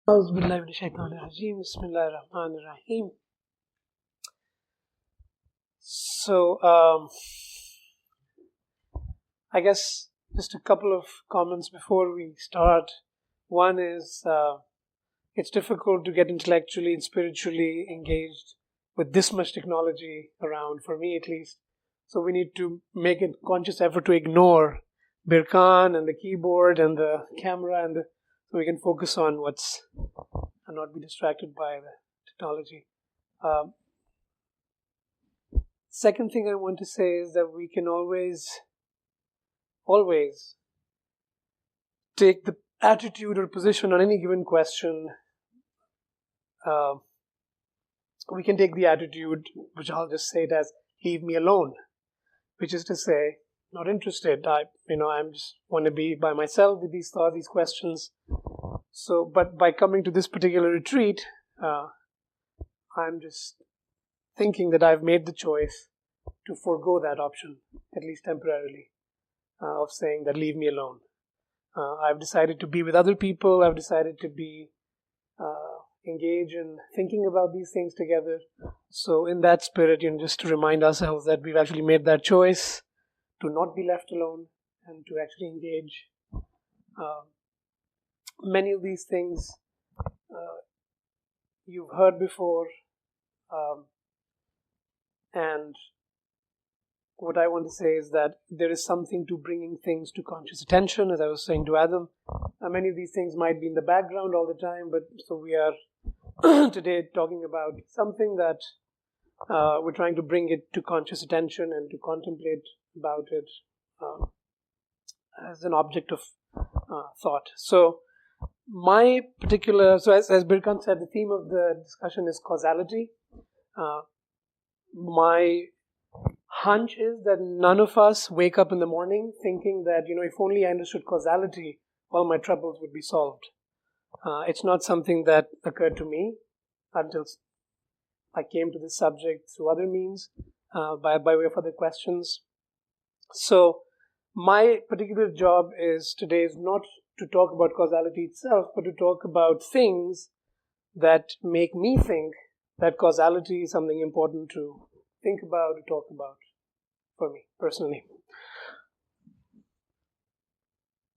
Bismillahirrahmanirrahim. Bismillahirrahmanirrahim. So, I guess just a couple of comments before we start. One is it's difficult to get intellectually and spiritually engaged with this much technology around, for me at least. So we need to make a conscious effort to ignore Birkan and the keyboard and the camera so we can focus on what's and not be distracted by the technology. Second thing I want to say is that we can always take the attitude or position on any given question. We can take the attitude, which I'll just say it as, leave me alone, which is to say, not interested. I'm just want to be by myself with these thoughts, these questions. So, but by coming to this particular retreat, I'm just thinking that I've made the choice to forego that option, at least temporarily, of saying that leave me alone. I've decided to be with other people. I've decided to be engage in thinking about these things together. So in that spirit, just to remind ourselves that we've actually made that choice to not be left alone and to actually engage. Many of these things you've heard before, and what I want to say is that there is something to bringing things to conscious attention, as I was saying to Adam. Many of these things might be in the background all the time, but so we are today talking about something that we're trying to bring it to conscious attention and to contemplate about it as an object of thought. So my particular, so as Birkan said, the theme of the discussion is causality. My hunch is that none of us wake up in the morning thinking that, if only I understood causality, all my troubles would be solved. It's not something that occurred to me until I came to this subject through other means, by way of other questions. So my particular job today is not to talk about causality itself, but to talk about things that make me think that causality is something important to think about, to talk about, for me personally.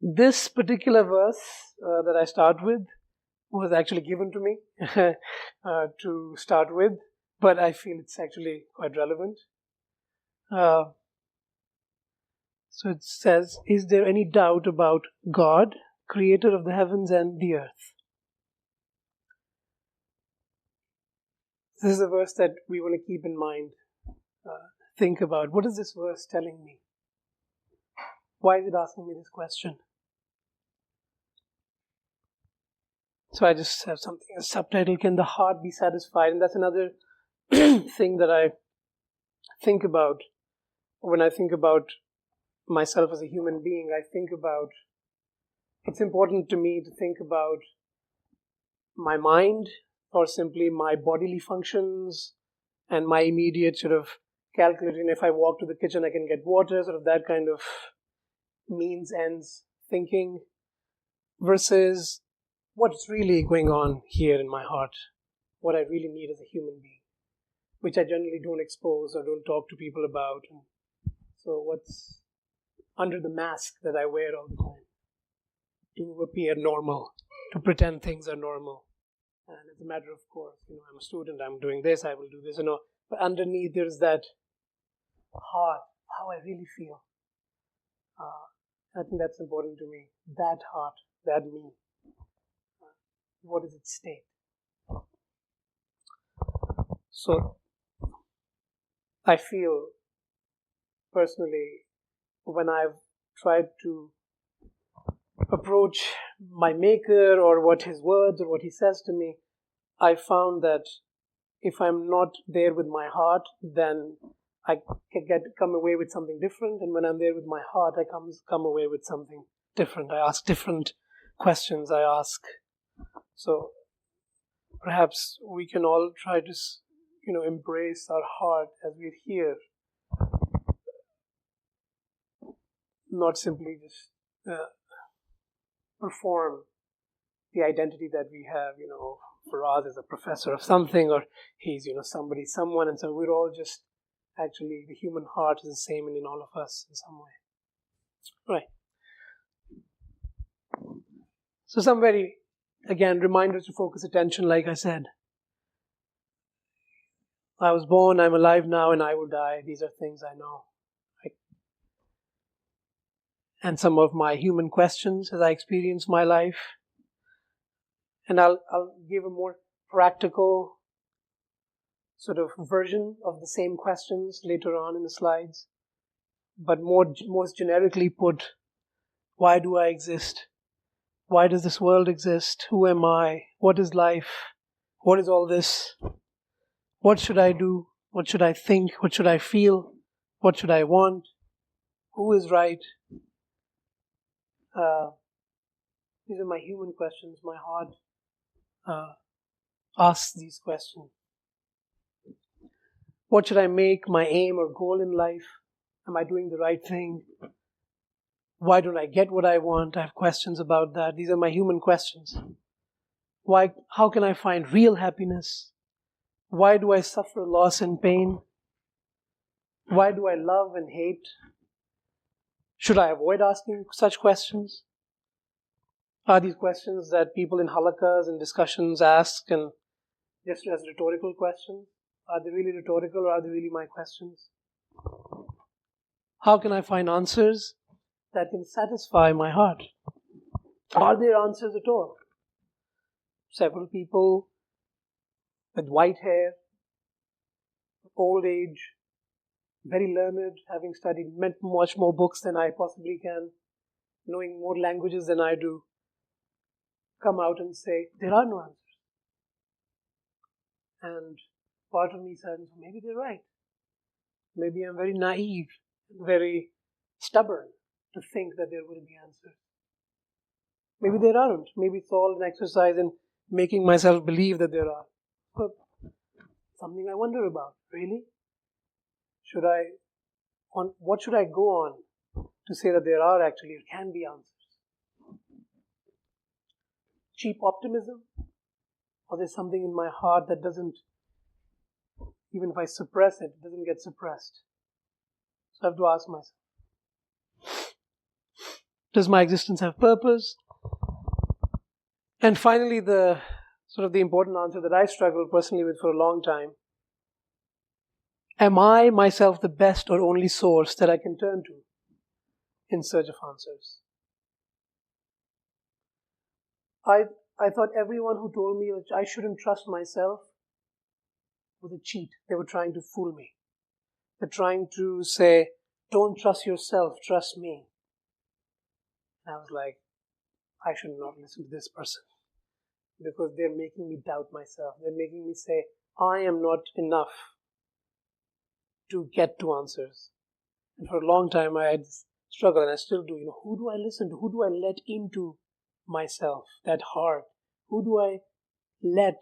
This particular verse that I start with was actually given to me to start with, but I feel it's actually quite relevant. So it says, is there any doubt about God, creator of the heavens and the earth? This is a verse that we want to keep in mind. Think about, what is this verse telling me? Why is it asking me this question? So I just have something, a subtitle, Can the Heart Be Satisfied? And that's another thing that I think about when I think about myself as a human being. I think about, it's important to me to think about my mind, or simply my bodily functions and my immediate sort of calculating, if I walk to the kitchen I can get water, sort of that kind of means ends thinking, versus what's really going on here in my heart, what I really need as a human being, which I generally don't expose or don't talk to people about. So what's under the mask that I wear all the time to appear normal, to pretend things are normal. And as a matter of course, I'm a student, I'm doing this, I will do this, but underneath there's that heart, how I really feel. I think that's important to me. That heart, that me. What is its state? So, I feel personally, when I've tried to approach my maker or what his words or what he says to me, I found that if I'm not there with my heart, then I can come away with something different. And when I'm there with my heart, I come away with something different. I ask different questions. So perhaps we can all try to, embrace our heart as we're here, not simply just perform the identity that we have, Faraz is a professor of something, or he's, somebody, someone, and so we're all just, actually, the human heart is the same in all of us in some way. Right. So some very, again, reminders to focus attention, like I said. I was born, I'm alive now, and I will die. These are things I know. Right? And some of my human questions as I experience my life. And I'll give a more practical sort of version of the same questions later on in the slides. But most generically put, why do I exist? Why does this world exist? Who am I? What is life? What is all this? What should I do? What should I think? What should I feel? What should I want? Who is right? These are my human questions. My heart asks these questions. What should I make my aim or goal in life? Am I doing the right thing? Why don't I get what I want? I have questions about that. These are my human questions. How can I find real happiness? Why do I suffer loss and pain? Why do I love and hate? Should I avoid asking such questions? Are these questions that people in halakas and discussions ask and just as rhetorical questions? Are they really rhetorical, or are they really my questions? How can I find answers that can satisfy my heart? Are there answers at all? Several people with white hair, old age, very learned, having studied much more books than I possibly can, knowing more languages than I do, come out and say, there are no answers. And part of me says, maybe they're right. Maybe I'm very naive, very stubborn to think that there will be answers. Maybe there aren't. Maybe it's all an exercise in making myself believe that there are. But something I wonder about, really? What should I go on to say that there are actually, or can be answers? Cheap optimism? Or there's something in my heart that doesn't, even if I suppress it, it doesn't get suppressed. So I have to ask myself, does my existence have purpose? And finally, the important answer that I struggled personally with for a long time. Am I myself the best or only source that I can turn to in search of answers? I thought everyone who told me that I shouldn't trust myself was a cheat. They were trying to fool me. They're trying to say, don't trust yourself, trust me. And I was like, I should not listen to this person, because they're making me doubt myself. They're making me say, I am not enough to get to answers. And for a long time I had struggled, and I still do. Who do I listen to? Who do I let into myself, that heart? Who do I let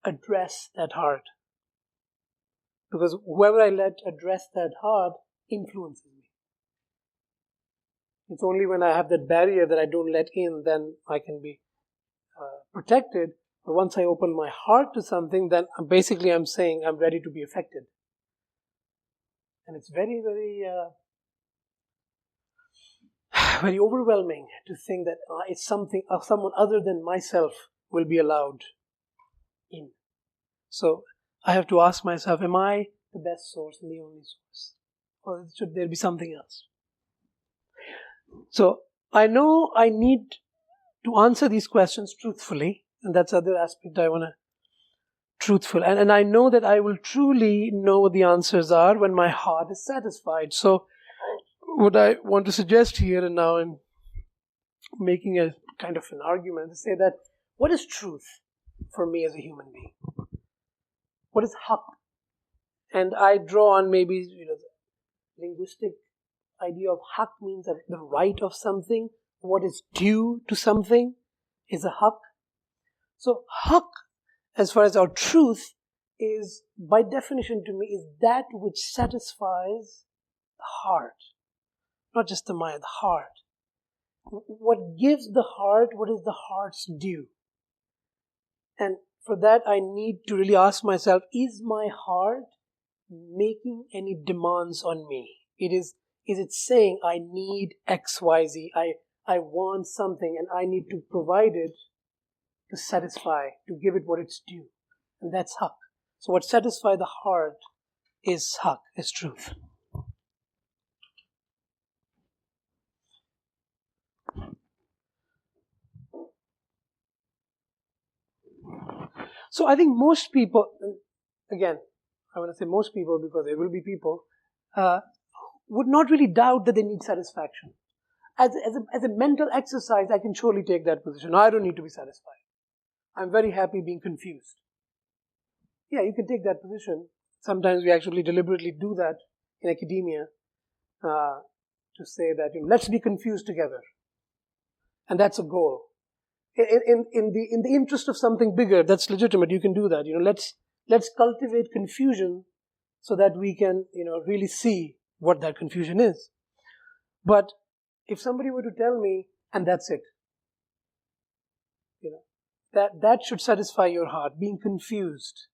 address that heart? Because whoever I let address that heart influences me. It's only when I have that barrier that I don't let in, then I can be protected. But once I open my heart to something, then basically I'm saying I'm ready to be affected. And it's very, very, very overwhelming to think that it's something, someone other than myself will be allowed in. So I have to ask myself, am I the best source and the only source? Or should there be something else? So I know I need to answer these questions truthfully, and that's the other aspect I want to truthful. And I know that I will truly know what the answers are when my heart is satisfied. So what I want to suggest here and now, in making a kind of an argument, to say that what is truth for me as a human being? What is haqq? And I draw on maybe the linguistic idea of haqq means that the right of something, what is due to something is a haqq. So haqq, as far as our truth, is by definition to me is that which satisfies the heart, not just the mind, the heart. what gives the heart what is the heart's due. And for that, I need to really ask myself, is my heart making any demands on me? Is it saying, I need X, Y, Z, I want something and I need to provide it to satisfy, to give it what it's due. And that's haq. So what satisfies the heart is haq, is truth. So I think most people, again, I want to say most people because there will be people, would not really doubt that they need satisfaction. As a mental exercise, I can surely take that position. I don't need to be satisfied. I'm very happy being confused. Yeah, you can take that position. Sometimes we actually deliberately do that in academia to say that, let's be confused together. And that's a goal. In the interest of something bigger, that's legitimate. You can do that. Let's cultivate confusion so that we can, really see what that confusion is. But if somebody were to tell me, and that's it, that should satisfy your heart. Being confused,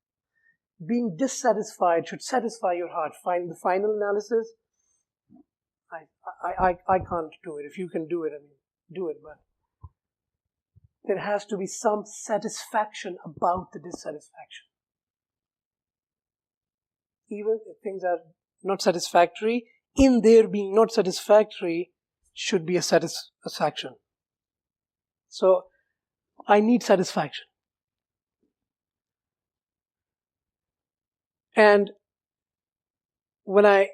being dissatisfied should satisfy your heart. Find the final analysis. I can't do it. If you can do it, do it. But there has to be some satisfaction about the dissatisfaction. Even if things are not satisfactory, in their being not satisfactory should be a satisfaction. So, I need satisfaction. And when I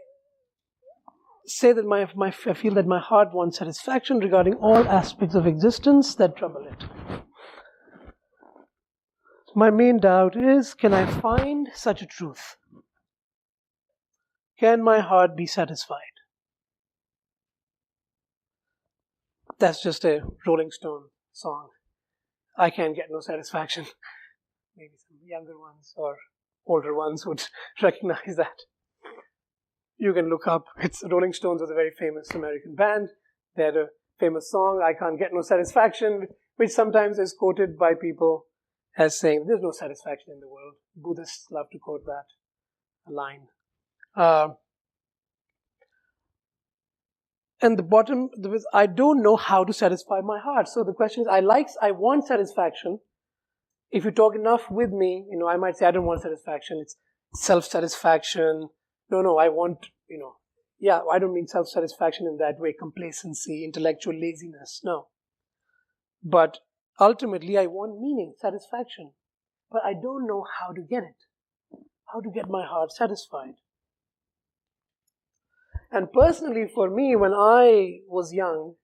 say that I feel that my heart wants satisfaction regarding all aspects of existence that trouble it. My main doubt is, can I find such a truth? Can my heart be satisfied? That's just a Rolling Stone song. I can't get no satisfaction. Maybe some younger ones or older ones would recognize that. You can look up. Rolling Stones was a very famous American band. They had a famous song, I Can't Get No Satisfaction, which sometimes is quoted by people as saying, there's no satisfaction in the world. Buddhists love to quote that line. And the bottom, I don't know how to satisfy my heart. So the question is, I want satisfaction. If you talk enough with me, I might say, I don't want satisfaction. It's self-satisfaction. No, I want, I don't mean self-satisfaction in that way, complacency, intellectual laziness. No. But ultimately, I want meaning, satisfaction. But I don't know how to get it. How to get my heart satisfied. And personally, for me, when I was young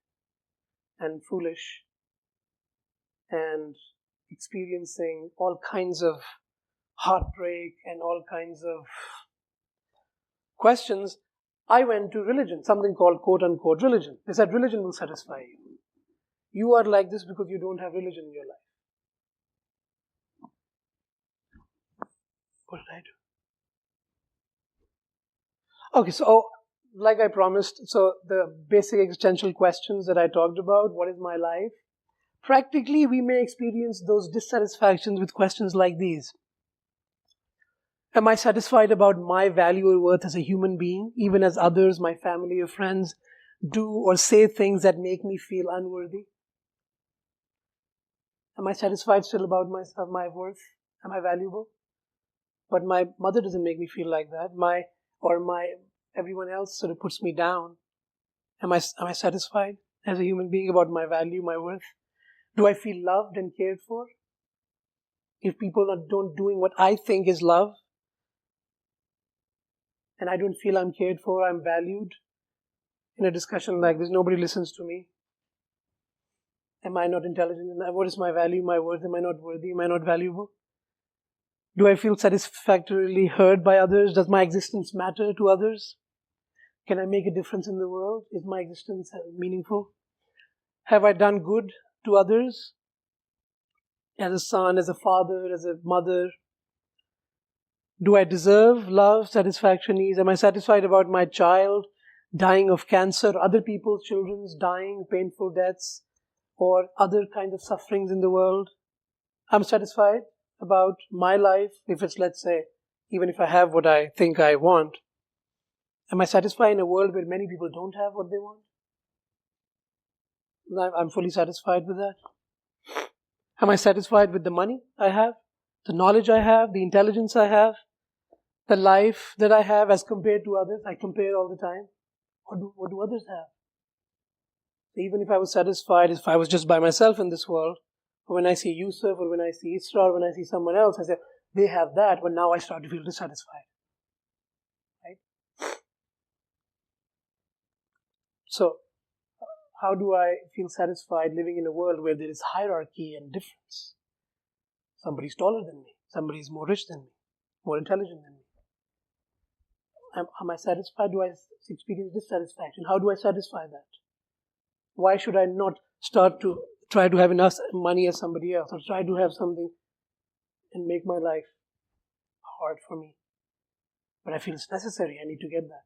and foolish and experiencing all kinds of heartbreak and all kinds of questions, I went to religion, something called quote-unquote religion. They said religion will satisfy you. You are like this because you don't have religion in your life. What did I do? Okay, so like I promised, so the basic existential questions that I talked about, what is my life? Practically, we may experience those dissatisfactions with questions like these. Am I satisfied about my value or worth as a human being, even as others, my family or friends, do or say things that make me feel unworthy? Am I satisfied still about my worth? Am I valuable? But my mother doesn't make me feel like that. Everyone else sort of puts me down. Am I satisfied as a human being about my value, my worth? Do I feel loved and cared for? If people are don't doing what I think is love, and I don't feel I'm cared for, I'm valued, in a discussion like this, nobody listens to me. Am I not intelligent enough? What is my value, my worth? Am I not worthy? Am I not valuable? Do I feel satisfactorily heard by others? Does my existence matter to others? Can I make a difference in the world? Is my existence meaningful? Have I done good to others? As a son, as a father, as a mother? Do I deserve love, satisfaction, ease? Am I satisfied about my child dying of cancer, other people's children's dying painful deaths, or other kinds of sufferings in the world. I'm satisfied about my life, if it's, let's say, even if I have what I think I want. Am I satisfied in a world where many people don't have what they want? I'm fully satisfied with that. Am I satisfied with the money I have, the knowledge I have, the intelligence I have, the life that I have as compared to others? I compare all the time. What do others have? Even if I was satisfied, if I was just by myself in this world, or when I see Yusuf, or when I see Isra, or when I see someone else, I say, they have that, but now I start to feel dissatisfied. Right? So, how do I feel satisfied living in a world where there is hierarchy and difference? Somebody's taller than me. Somebody's more rich than me, more intelligent than me. Am I satisfied? Do I experience dissatisfaction? How do I satisfy that? Why should I not start to try to have enough money as somebody else, or try to have something and make my life hard for me? But I feel it's necessary. I need to get that.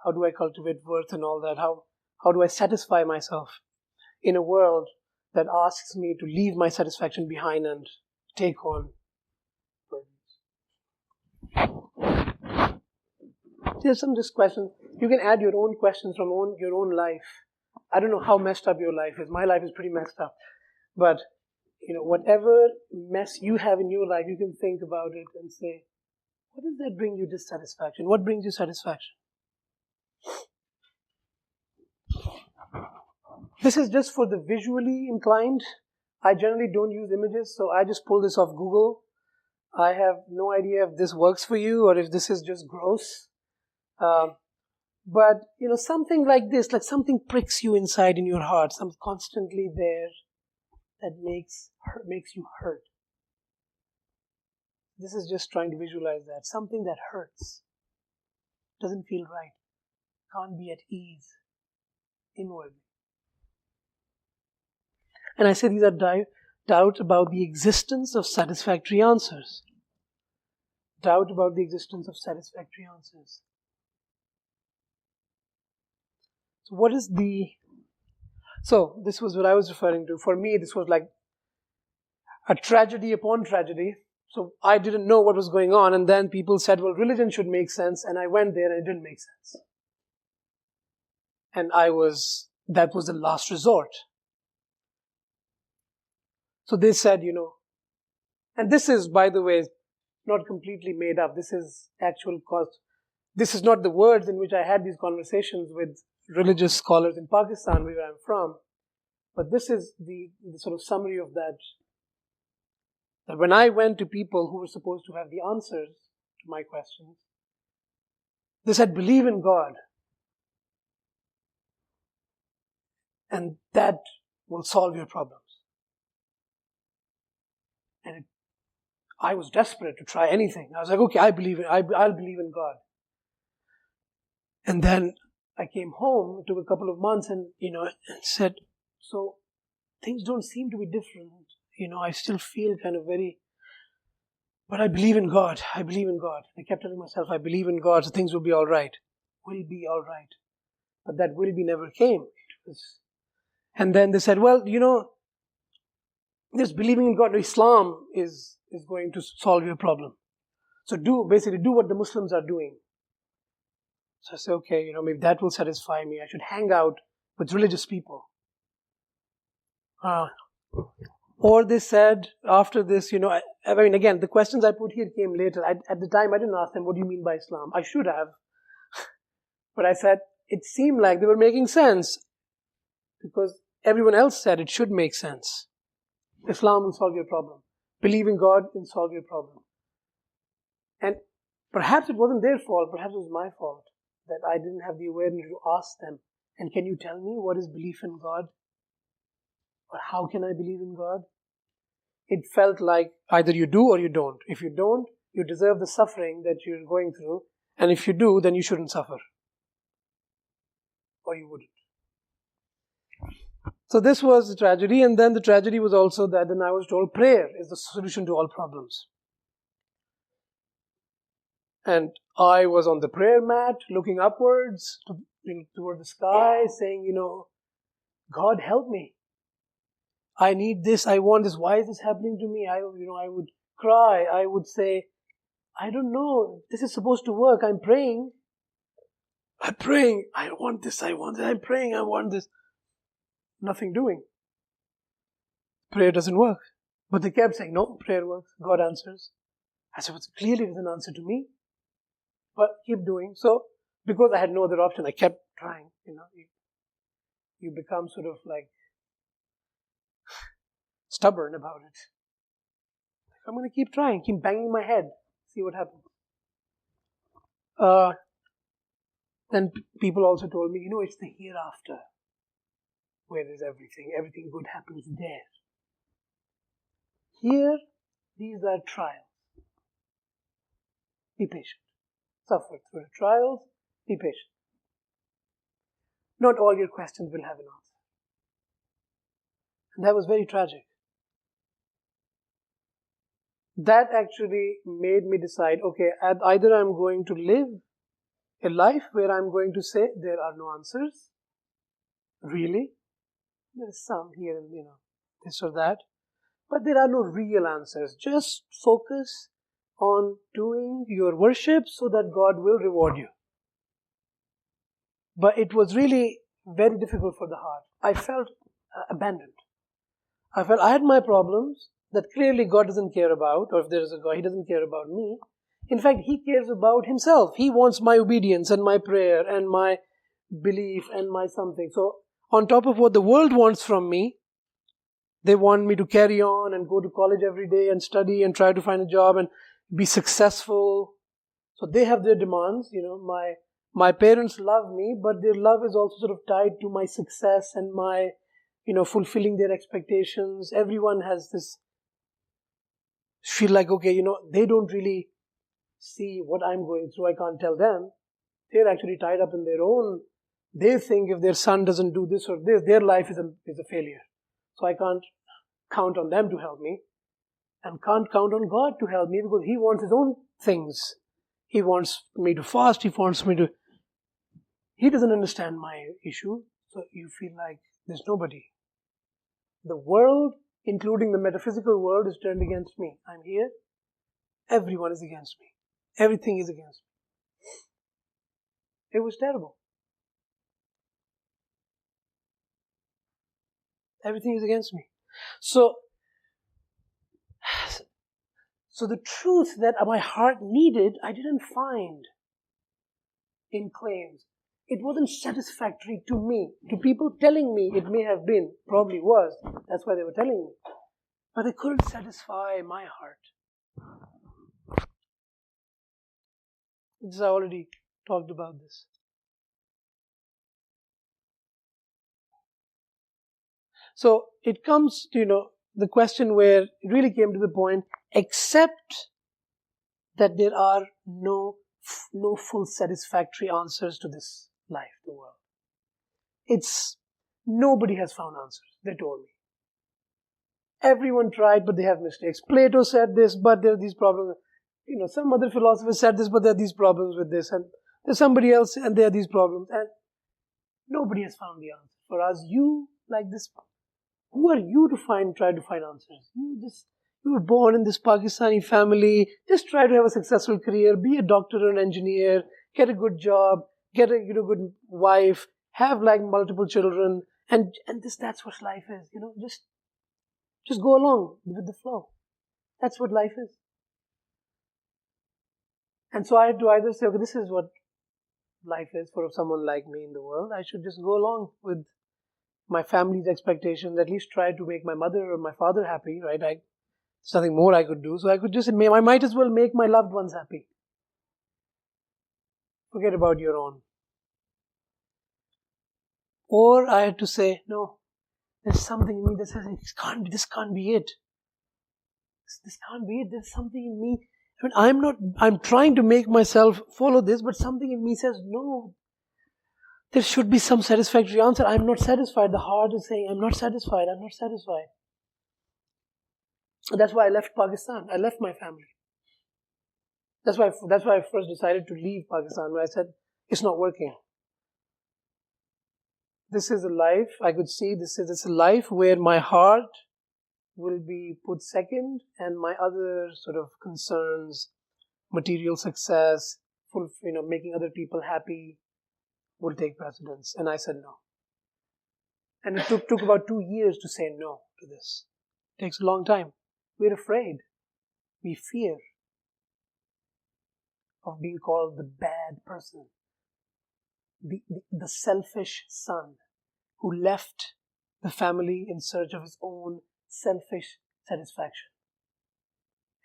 How do I cultivate worth and all that? How do I satisfy myself in a world that asks me to leave my satisfaction behind and take on burdens? There's some just questions. You can add your own questions from your own life. I don't know how messed up your life is. My life is pretty messed up. But, whatever mess you have in your life, you can think about it and say, what does that bring you dissatisfaction? What brings you satisfaction? This is just for the visually inclined. I generally don't use images, so I just pull this off Google. I have no idea if this works for you or if this is just gross. But, something like this, like something pricks you inside in your heart, something constantly there that makes you hurt. This is just trying to visualize that. Something that hurts, doesn't feel right, can't be at ease inwardly. And I say these are doubt about the existence of satisfactory answers. Doubt about the existence of satisfactory answers. So this was what I was referring to. For me, this was like a tragedy upon tragedy. So I didn't know what was going on, and then people said, well, religion should make sense, and I went there and it didn't make sense. And that was the last resort. So they said, and this is, by the way, not completely made up. This is actual cause. This is not the words in which I had these conversations with religious scholars in Pakistan, where I'm from. But this is the sort of summary of that. That when I went to people who were supposed to have the answers to my questions, they said, believe in God. And that will solve your problems. And I was desperate to try anything. I was like, okay, I'll believe in God. And then I came home, it took a couple of months, and said, so things don't seem to be different. I still feel kind of but I believe in God. I believe in God. I kept telling myself, I believe in God, so things will be all right. Will be all right. But that will be never came. And then they said, well, this believing in God, Islam is going to solve your problem. So do what the Muslims are doing. So I said, okay, maybe that will satisfy me. I should hang out with religious people. Or they said, after this, again, the questions I put here came later. At the time, I didn't ask them, what do you mean by Islam? I should have. But I said, it seemed like they were making sense. Because everyone else said it should make sense. Islam will solve your problem. Believe in God will solve your problem. And perhaps it wasn't their fault, perhaps it was my fault, that I didn't have the awareness to ask them, and can you tell me what is belief in God? Or how can I believe in God? It felt like either you do or you don't. If you don't, you deserve the suffering that you're going through, and if you do, then you shouldn't suffer. Or you wouldn't. So this was the tragedy, and then the tragedy was also that then I was told prayer is the solution to all problems. And I was on the prayer mat, looking upwards toward the sky, saying, God help me. I need this, I want this, why is this happening to me? I would cry, I would say, I don't know, this is supposed to work, I'm praying, I want this, I'm praying, I want this. Nothing doing. Prayer doesn't work. But they kept saying, no, prayer works, God answers. I said, well, clearly there's an answer to me. But keep doing. So, because I had no other option, I kept trying. You become sort of like stubborn about it. I'm going to keep trying, keep banging my head, see what happens. Then people also told me, it's the hereafter where there's everything. Everything good happens there. Here, these are trials. Be patient. Suffer through the trials. Be patient. Not all your questions will have an answer. And that was very tragic. That actually made me decide, okay, either I'm going to live a life where I'm going to say there are no answers. Really? There's some here and, this or that. But there are no real answers. Just focus on doing your worship so that God will reward you. But it was really very difficult for the heart. I felt abandoned. I felt I had my problems that clearly God doesn't care about, or if there is a God, He doesn't care about me. In fact, He cares about Himself. He wants my obedience and my prayer and my belief and my something. So, on top of what the world wants from me, they want me to carry on and go to college every day and study and try to find a job and be successful. So they have their demands. My parents love me, but their love is also sort of tied to my success and my, fulfilling their expectations. Everyone has this feel like, okay, they don't really see what I'm going through. I can't tell them. They're actually tied up in their own. They think if their son doesn't do this or this, their life is a failure. So I can't count on them to help me and can't count on God to help me because He wants His own things. He wants me to fast. He doesn't understand my issue. So you feel like there's nobody. The world, including the metaphysical world, is turned against me. I'm here. Everyone is against me. Everything is against me. It was terrible. Everything is against me. So the truth that my heart needed, I didn't find in claims. It wasn't satisfactory to me. To people telling me it may have been, probably was. That's why they were telling me. But they couldn't satisfy my heart. I already talked about this. So it comes to, the question where it really came to the point, accept that there are no full satisfactory answers to this life, the world. Nobody has found answers, they told me. Everyone tried, but they have mistakes. Plato said this, but there are these problems. Some other philosophers said this, but there are these problems with this. And there's somebody else, and there are these problems. And nobody has found the answer. For us, you, like this, who are you to try to find answers? You were born in this Pakistani family. Just try to have a successful career. Be a doctor or an engineer. Get a good job. Get a good wife. Have multiple children. And that's what life is. Just go along with the flow. That's what life is. And so I had to either say, okay, this is what life is for someone like me in the world. I should just go along with my family's expectations, at least try to make my mother or my father happy, right? There's nothing more I could do. So I could just, I might as well make my loved ones happy. Forget about your own. Or I had to say, no, there's something in me that says, this can't be it. This can't be it. There's something in me. I'm trying to make myself follow this, but something in me says, no, there should be some satisfactory answer. I'm not satisfied. The heart is saying, I'm not satisfied. That's why I left Pakistan. I left my family. That's why I first decided to leave Pakistan, where I said, it's not working. this is a life, I could see this is a life where my heart will be put second and my other sort of concerns, material success, making other people happy will take precedence. And I said no. And it took about 2 years to say no to this. It takes a long time. We're afraid. We fear of being called the bad person, the selfish son who left the family in search of his own selfish satisfaction.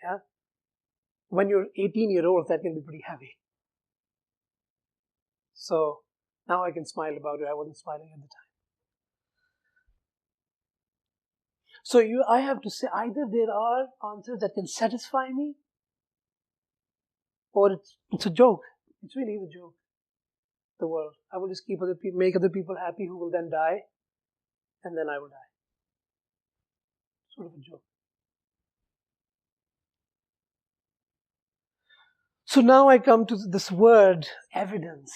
Yeah? When you're 18-year-old, that can be pretty heavy. So now I can smile about it. I wasn't smiling at the time. So I have to say, either there are answers that can satisfy me, or it's a joke. It really is a joke. The world. I will just make other people happy who will then die, and then I will die. Sort of a joke. So now I come to this word, evidence,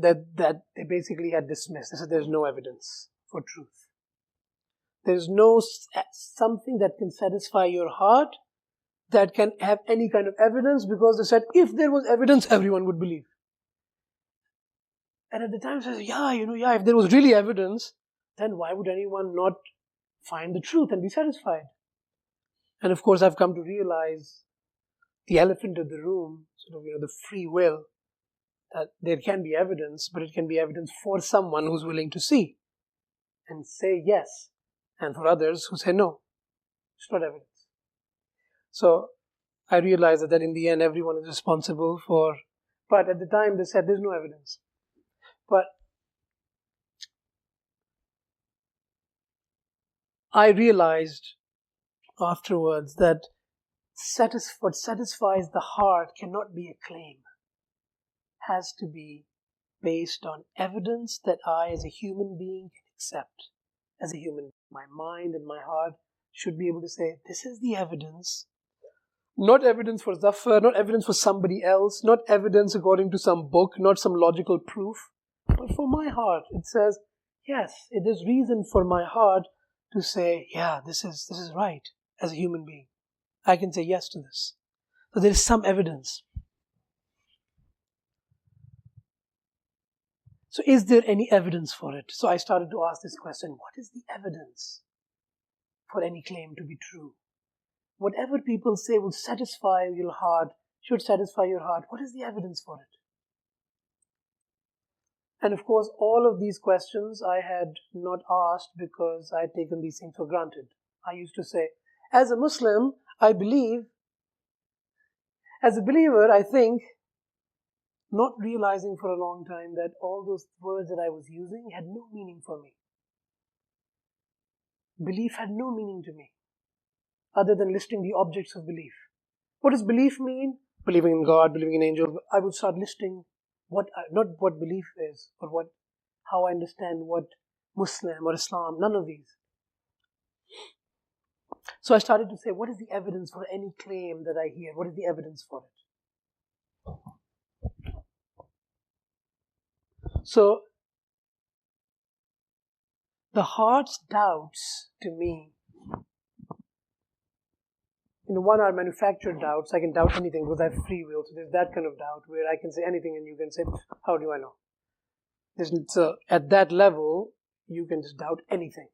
that they basically had dismissed. They said there's no evidence for truth. There's no something that can satisfy your heart that can have any kind of evidence, because they said if there was evidence, everyone would believe. And at the time, I said, if there was really evidence, then why would anyone not find the truth and be satisfied? And of course, I've come to realize the elephant in the room, the free will, that there can be evidence, but it can be evidence for someone who's willing to see and say yes, and for others who say no. It's not evidence. So I realized that in the end, everyone is responsible for, but at the time they said there's no evidence. But I realized afterwards that what satisfies the heart cannot be a claim. It has to be based on evidence that I as a human being can accept. As a human, my mind and my heart should be able to say, this is the evidence. Not evidence for Zafar, not evidence for somebody else, not evidence according to some book, not some logical proof, but for my heart. It says, yes, it is reason for my heart to say, yeah, this is right as a human being. I can say yes to this. So there is some evidence. So is there any evidence for it? So I started to ask this question, what is the evidence for any claim to be true? Whatever people say will satisfy your heart, should satisfy your heart, what is the evidence for it? And of course, all of these questions I had not asked because I had taken these things for granted. I used to say, as a Muslim, I believe, as a believer, I think, not realizing for a long time that all those words that I was using had no meaning for me. Belief had no meaning to me, other than listing the objects of belief. What does belief mean? Believing in God, believing in angels. I would start listing not what belief is, but how I understand what Muslim or Islam, none of these. So I started to say, what is the evidence for any claim that I hear? What is the evidence for it? So, the heart's doubts to me, one are manufactured doubts. I can doubt anything because I have free will. So there's that kind of doubt where I can say anything and you can say, how do I know? So at that level, you can just doubt anything.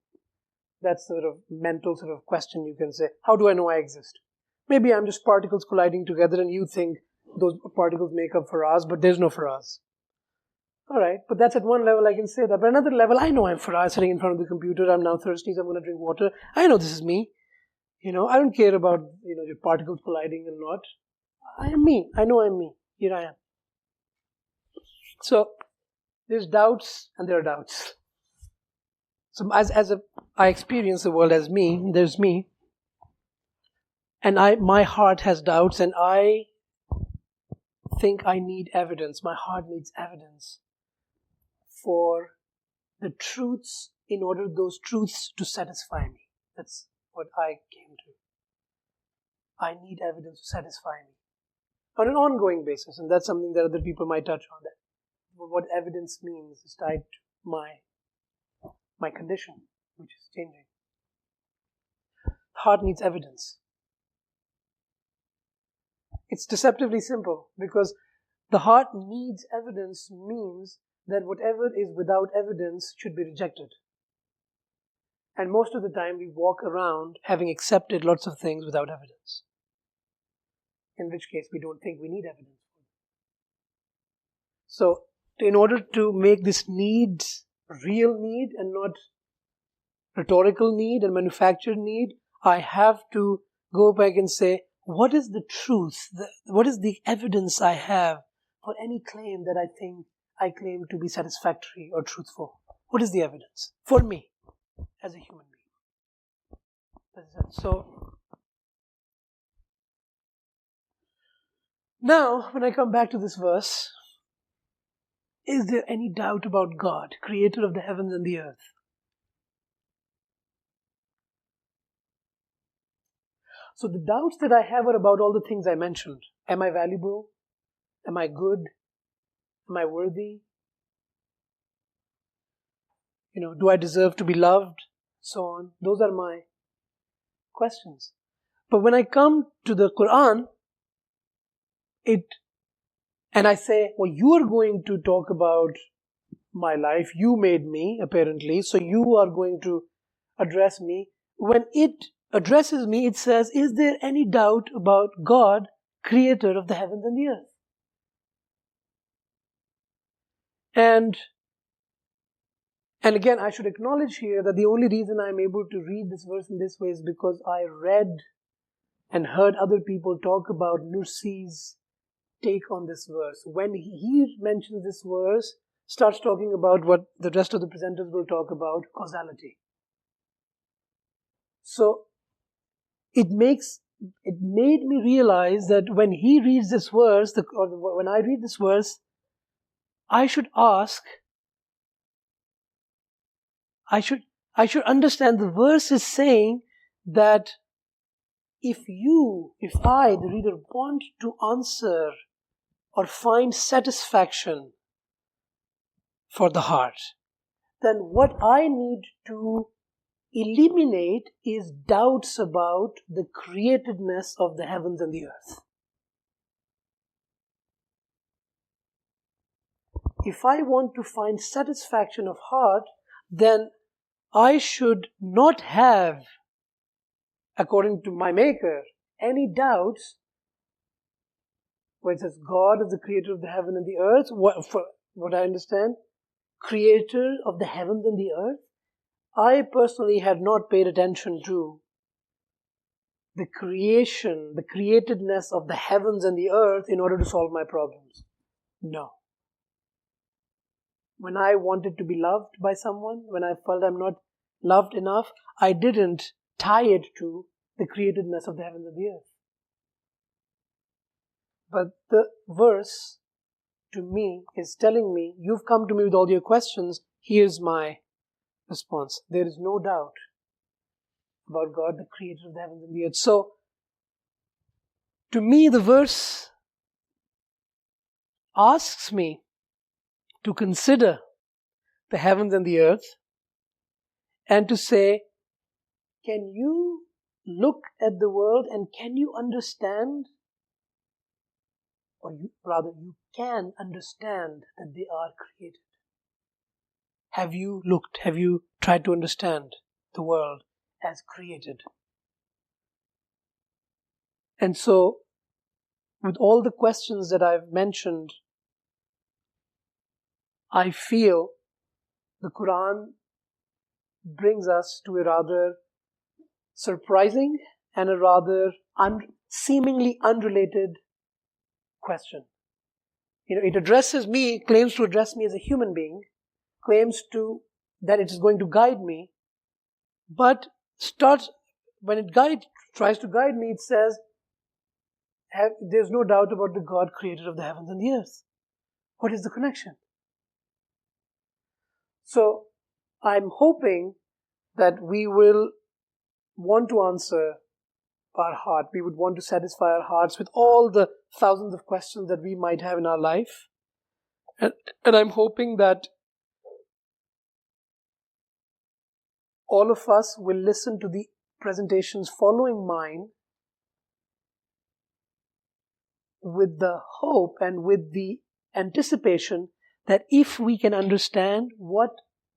That's sort of mental sort of question you can say, how do I know I exist? Maybe I'm just particles colliding together and you think those particles make up Faraz, but there's no Faraz. Alright, but that's at one level I can say that. But another level, I know I'm Faraz sitting in front of the computer, I'm now thirsty, so I'm going to drink water. I know this is me. I don't care about, your particles colliding and not. I am me. I know I'm me. Here I am. So, there's doubts and there are doubts. So, I experience the world as me, there's me. And my heart has doubts and I think I need evidence. My heart needs evidence for the truths in order those truths to satisfy me. That's what I came to. I need evidence to satisfy me on an ongoing basis, and that's something that other people might touch on. That what evidence means is tied to my condition, which is changing. The heart needs evidence. It's deceptively simple, because the heart needs evidence means that whatever is without evidence should be rejected. And most of the time we walk around having accepted lots of things without evidence. In which case we don't think we need evidence. So, in order to make this need real need and not rhetorical need and manufactured need, I have to go back and say, what is the truth? What is the evidence I have for any claim that I think I claim to be satisfactory or truthful? What is the evidence for me as a human being? So, now when I come back to this verse, is there any doubt about God, creator of the heavens and the earth? So the doubts that I have are about all the things I mentioned. Am I valuable? Am I good? Am I worthy? Do I deserve to be loved? So on. Those are my questions. But when I come to the Quran, and I say, well, you are going to talk about my life. You made me, apparently, so you are going to address me. When it addresses me, it says, is there any doubt about God, creator of the heavens and the earth? And again, I should acknowledge here that the only reason I'm able to read this verse in this way is because I read and heard other people talk about Nursi's take on this verse. When he mentions this verse, starts talking about what the rest of the presenters will talk about, causality. So, it made me realize that when he reads this verse, when I read this verse, I should ask, I should understand the verse is saying that if I, the reader, want to answer or find satisfaction for the heart, then what I need to eliminate is doubts about the createdness of the heavens and the earth. If I want to find satisfaction of heart, then I should not have, according to my Maker, any doubts where it says God is the creator of the heaven and the earth. What I understand, creator of the heavens and the earth. I personally had not paid attention to the creation, the createdness of the heavens and the earth in order to solve my problems. No. When I wanted to be loved by someone, when I felt I'm not loved enough, I didn't tie it to the createdness of the heavens and the earth. But the verse, to me, is telling me, you've come to me with all your questions, here's my response. There is no doubt about God, the creator of the heavens and the earth. So, to me, the verse asks me to consider the heavens and the earth and to say, can you look at the world and can you understand, or you can understand that they are created? Have you looked, have you tried to understand the world as created? And so, with all the questions that I've mentioned, I feel the Quran brings us to a rather surprising and a rather seemingly unrelated question. It addresses me, claims to address me as a human being, claims that it is going to guide me, but when it tries to guide me, it says, there's no doubt about the God creator of the heavens and the earth. What is the connection? So, I'm hoping that we will want to answer our heart. We would want to satisfy our hearts with all the thousands of questions that we might have in our life. And I'm hoping that all of us will listen to the presentations following mine with the hope and with the anticipation that if we can understand what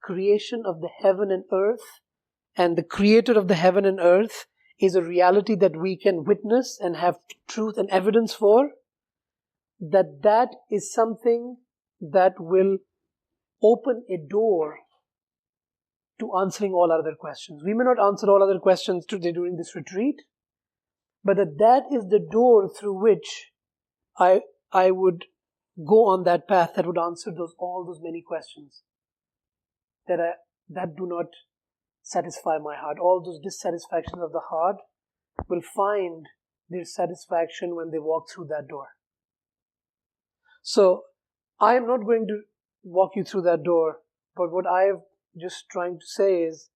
creation of the heaven and earth and the creator of the heaven and earth is a reality that we can witness and have truth and evidence for, that is something that will open a door to answering all other questions. We may not answer all other questions today during this retreat, but that is the door through which I would go on that path that would answer all those many questions that do not satisfy my heart. All those dissatisfactions of the heart will find their satisfaction when they walk through that door. So I am not going to walk you through that door, but what I am just trying to say is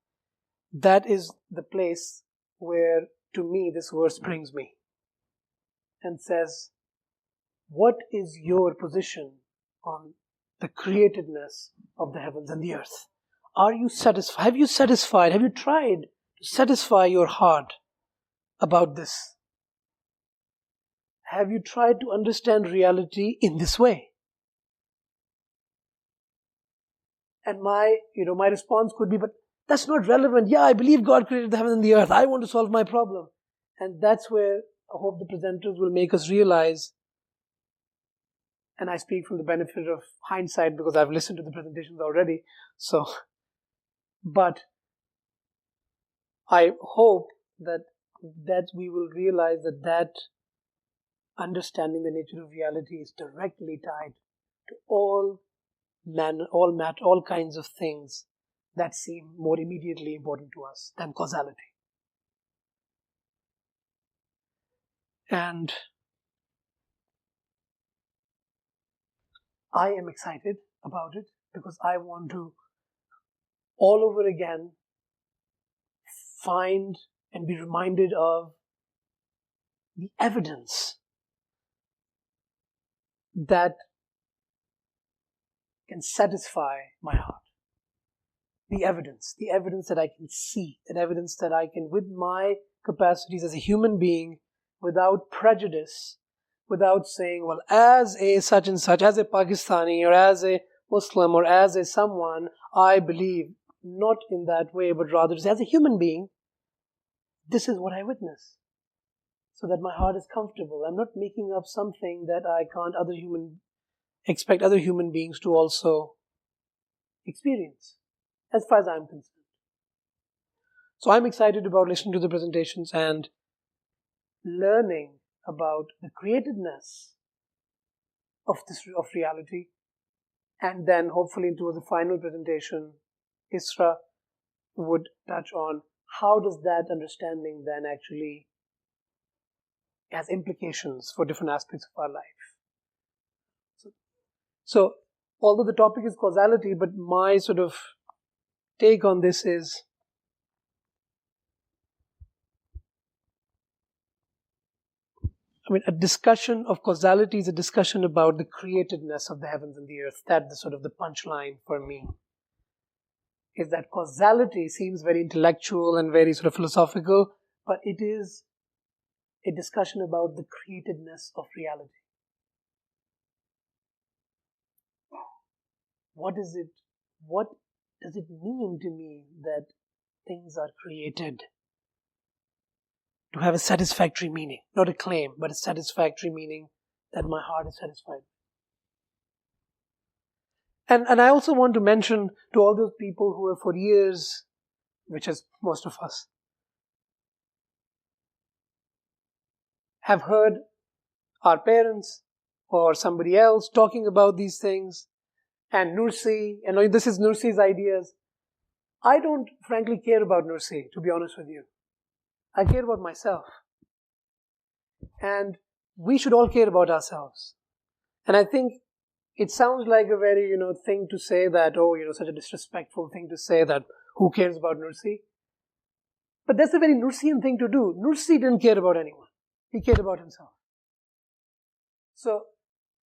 that is the place where, to me, this verse brings me and says, what is your position on the createdness of the heavens and the earth? Are you satisfied? Have you satisfied? Have you tried to satisfy your heart about this? Have you tried to understand reality in this way? And my response could be, but that's not relevant. Yeah, I believe God created the heaven and the earth. I want to solve my problem. And that's where I hope the presenters will make us realize, and I speak from the benefit of hindsight because I've listened to the presentations already. But I hope that we will realize that understanding the nature of reality is directly tied to all kinds of things that seem more immediately important to us than causality. And I am excited about it because I want to all over again find and be reminded of the evidence that can satisfy my heart. The evidence that I can see, the evidence that I can, with my capacities as a human being, without prejudice, without saying, well, as a such and such, as a Pakistani, or as a Muslim, or as a someone, I believe, not in that way, but rather as a human being, this is what I witness. So that my heart is comfortable. I'm not making up something that I can't expect other human beings to also experience, as far as I'm concerned. So I'm excited about listening to the presentations and learning about the createdness of reality. And then hopefully towards the final presentation, Isra would touch on how does that understanding then actually has implications for different aspects of our life. So although the topic is causality, but my sort of take on this is a discussion of causality is a discussion about the createdness of the heavens and the earth. That's sort of the punchline for me. Is that causality seems very intellectual and very sort of philosophical, but it is a discussion about the createdness of reality. What is it? What does it mean to me that things are created? To have a satisfactory meaning, not a claim, but a satisfactory meaning that my heart is satisfied. And I also want to mention to all those people who have for years, which is most of us, have heard our parents or somebody else talking about these things, and Nursi, and this is Nursi's ideas. I don't frankly care about Nursi, to be honest with you. I care about myself. And we should all care about ourselves. And I think it sounds like a very, thing to say that, such a disrespectful thing to say that, who cares about Nursi? But that's a very Nursian thing to do. Nursi didn't care about anyone. He cared about himself. So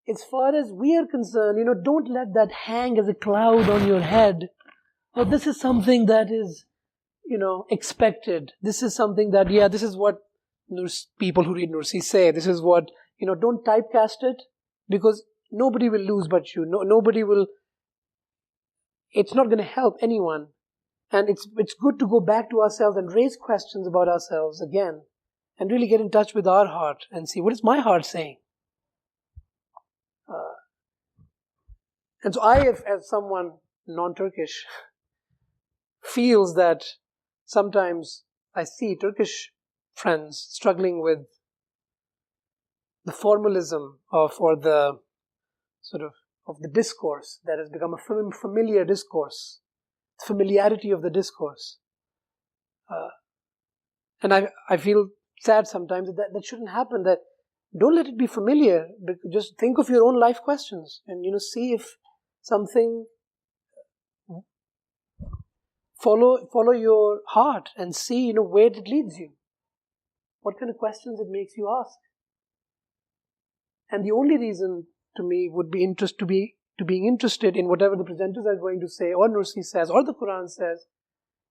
as far as we are concerned, don't let that hang as a cloud on your head. Oh, this is something that is, expected. This is something that, this is what people who read Nursi say. This is what, don't typecast it, because nobody will lose but you. Nobody will, it's not going to help anyone. And it's good to go back to ourselves and raise questions about ourselves again, and really get in touch with our heart and see, what is my heart saying? And so I, as someone non-Turkish, feels that sometimes I see Turkish friends struggling with the formalism or the sort of the discourse that has become a familiar discourse, familiarity of the discourse. And I feel sad sometimes that shouldn't happen, that don't let it be familiar. Just think of your own life questions and, see if something, follow your heart and see, where it leads you. What kind of questions it makes you ask. And the only reason to me would be being interested in whatever the presenters are going to say, or Nursi says, or the Quran says,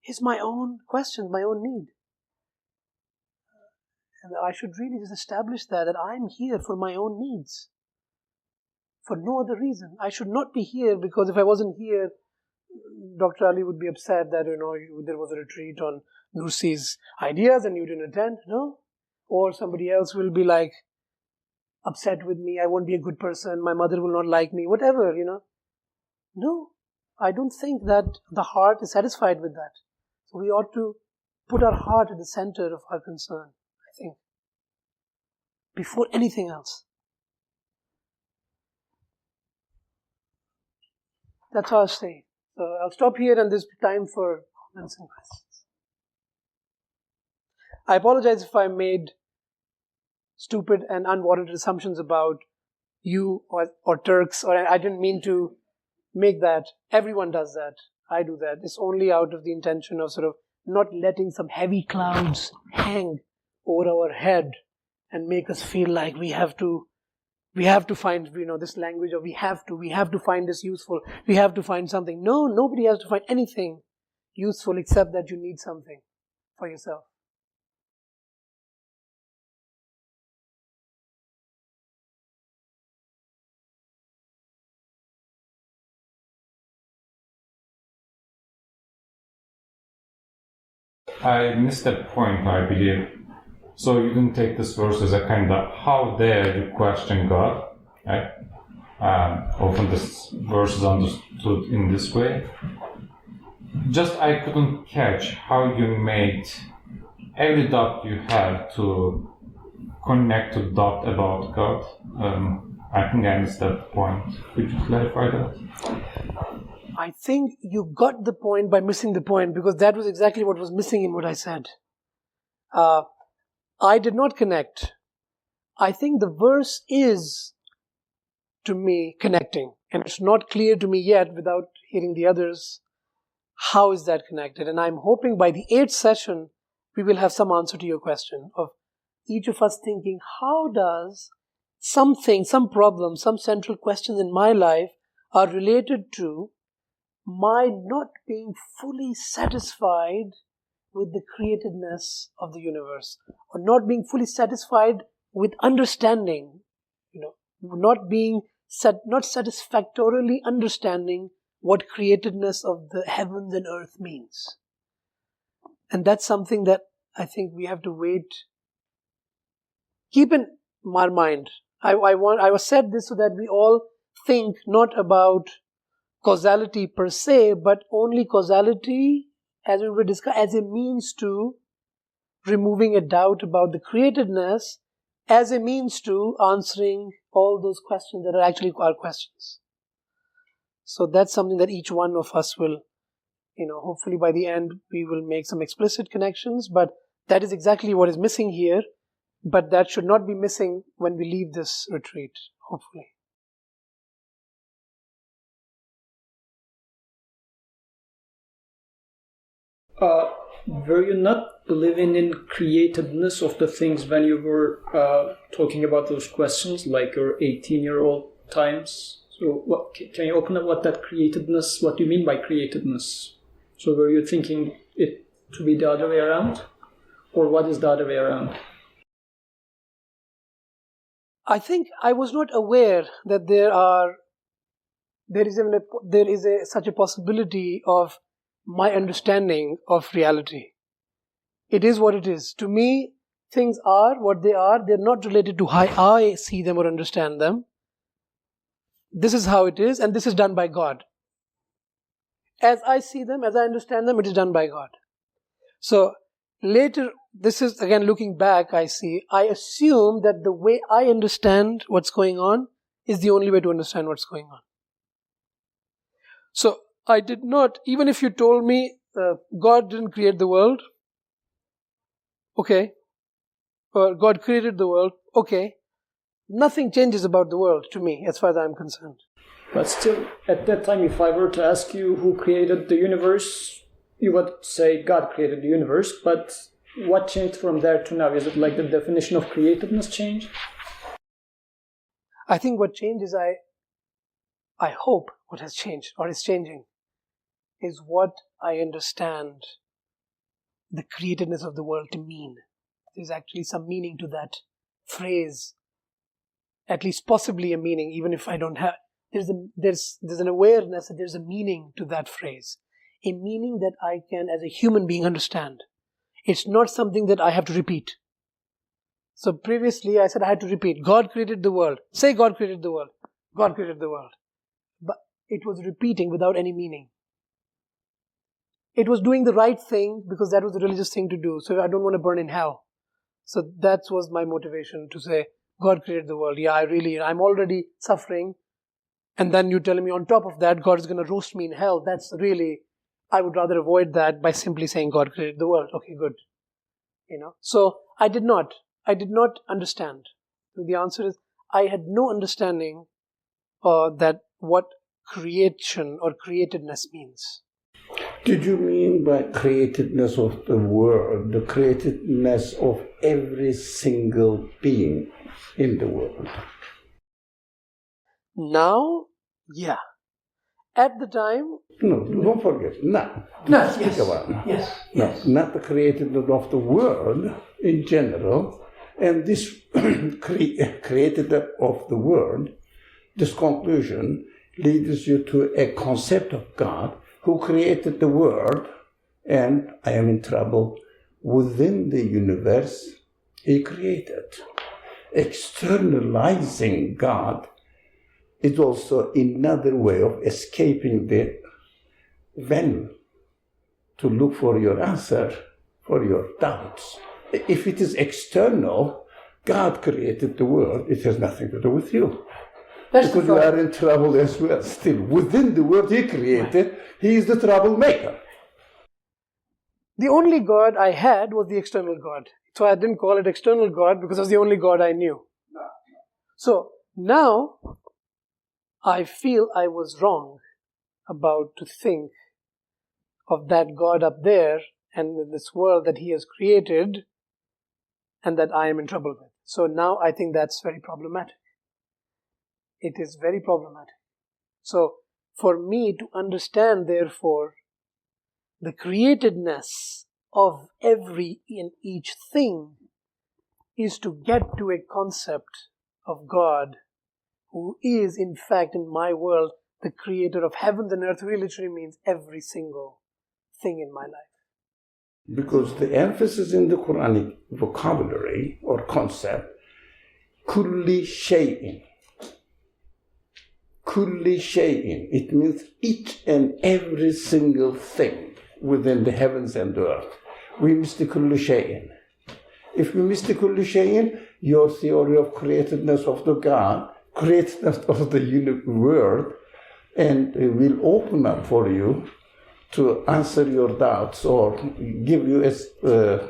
is my own question, my own need. And I should really just establish that I'm here for my own needs. For no other reason. I should not be here because if I wasn't here, Dr. Ali would be upset that, there was a retreat on Nursi's ideas and you didn't attend, no? Or somebody else will be like, upset with me, I won't be a good person, my mother will not like me, whatever, No, I don't think that the heart is satisfied with that. So we ought to put our heart at the center of our concern, I think, before anything else. That's all I'll say. So I'll stop here, and there's time for comments and questions. I apologize if I made stupid and unwarranted assumptions about you or Turks, or I didn't mean to make that. Everyone does that. I do that. It's only out of the intention of sort of not letting some heavy clouds hang over our head and make us feel like we have to find, this language, or we have to find this useful. We have to find something. No, nobody has to find anything useful except that you need something for yourself. I missed that point, I believe. So you didn't take this verse as a kind of, how dare you question God, right? Often this verse is understood in this way. Just I couldn't catch how you made every doubt you had to connect to doubt about God. I think I missed that point. Could you clarify that? I think you got the point by missing the point, because that was exactly what was missing in what I said. I did not connect. I think the verse is, to me, connecting. And it's not clear to me yet, without hearing the others, how is that connected. And I'm hoping by the 8th session, we will have some answer to your question of each of us thinking, how does something, some problem, some central questions in my life are related to my not being fully satisfied with the createdness of the universe, or not being fully satisfied with understanding, not satisfactorily understanding what createdness of the heavens and earth means. And that's something that I think we have to keep in our mind. I said this so that we all think not about causality per se, but only causality, as we will discuss, as a means to removing a doubt about the createdness, as a means to answering all those questions that are actually our questions. So that's something that each one of us will, hopefully by the end we will make some explicit connections, but that is exactly what is missing here, but that should not be missing when we leave this retreat, hopefully. Were you not believing in createdness of the things when you were talking about those questions, like your 18-year-old times. So can you open up what do you mean by createdness? So were you thinking it to be the other way around? Or what is the other way around? I think I was not aware that there is such a possibility of my understanding of reality. It is what it is. To me, things are what they are. They're not related to how I see them or understand them. This is how it is, and this is done by God. As I see them, as I understand them, it is done by God. So later, this is again looking back, I assume that the way I understand what's going on is the only way to understand what's going on. So I did not, even if you told me God didn't create the world, okay, or God created the world, okay, nothing changes about the world to me as far as I'm concerned. But still, at that time, if I were to ask you who created the universe, you would say God created the universe, but what changed from there to now? Is it like the definition of creativeness changed? I think what changed is I hope what has changed or is changing is what I understand the createdness of the world to mean. There's actually some meaning to that phrase, at least possibly a meaning, even if I don't have. There's an awareness that there's a meaning to that phrase, a meaning that I can, as a human being, understand. It's not something that I have to repeat. So previously I said I had to repeat, God created the world. Say God created the world. God created the world. But it was repeating without any meaning. It was doing the right thing because that was the religious thing to do. So I don't want to burn in hell. So that was my motivation to say, God created the world. Yeah, I'm already suffering. And then you're telling me on top of that, God is going to roast me in hell. I would rather avoid that by simply saying God created the world. Okay, good. So I did not understand. The answer is, I had no understanding that what creation or createdness means. Did you mean by createdness of the world, the createdness of every single being in the world? Now, yeah. At the time... No, don't forget. Now. No, speak about now. Yes. No, Yes. not the createdness of the world in general. And this created of the world, this conclusion leads you to a concept of God who created the world, and I am in trouble within the universe he created. Externalizing God is also another way of escaping the venue to look for your answer, for your doubts. If it is external, God created the world, it has nothing to do with you. Because you are in trouble as well. Still, within the world he created, he is the troublemaker. The only God I had was the external God. So I didn't call it external God because it was the only God I knew. So now I feel I was wrong about to think of that God up there and in this world that he has created and that I am in trouble with. So now I think that's very problematic. It is very problematic. So for me to understand, therefore, the createdness of every and each thing is to get to a concept of God who is, in fact, in my world, the creator of heavens and earth, really literally means every single thing in my life. Because the emphasis in the Quranic vocabulary or concept, kulli shay'in. Kulli shay'in. It means each and every single thing within the heavens and the earth. We miss the kulli shay'in. If we miss the kulli shay'in, your theory of createdness of the God, createdness of the world, and it will open up for you to answer your doubts or give you a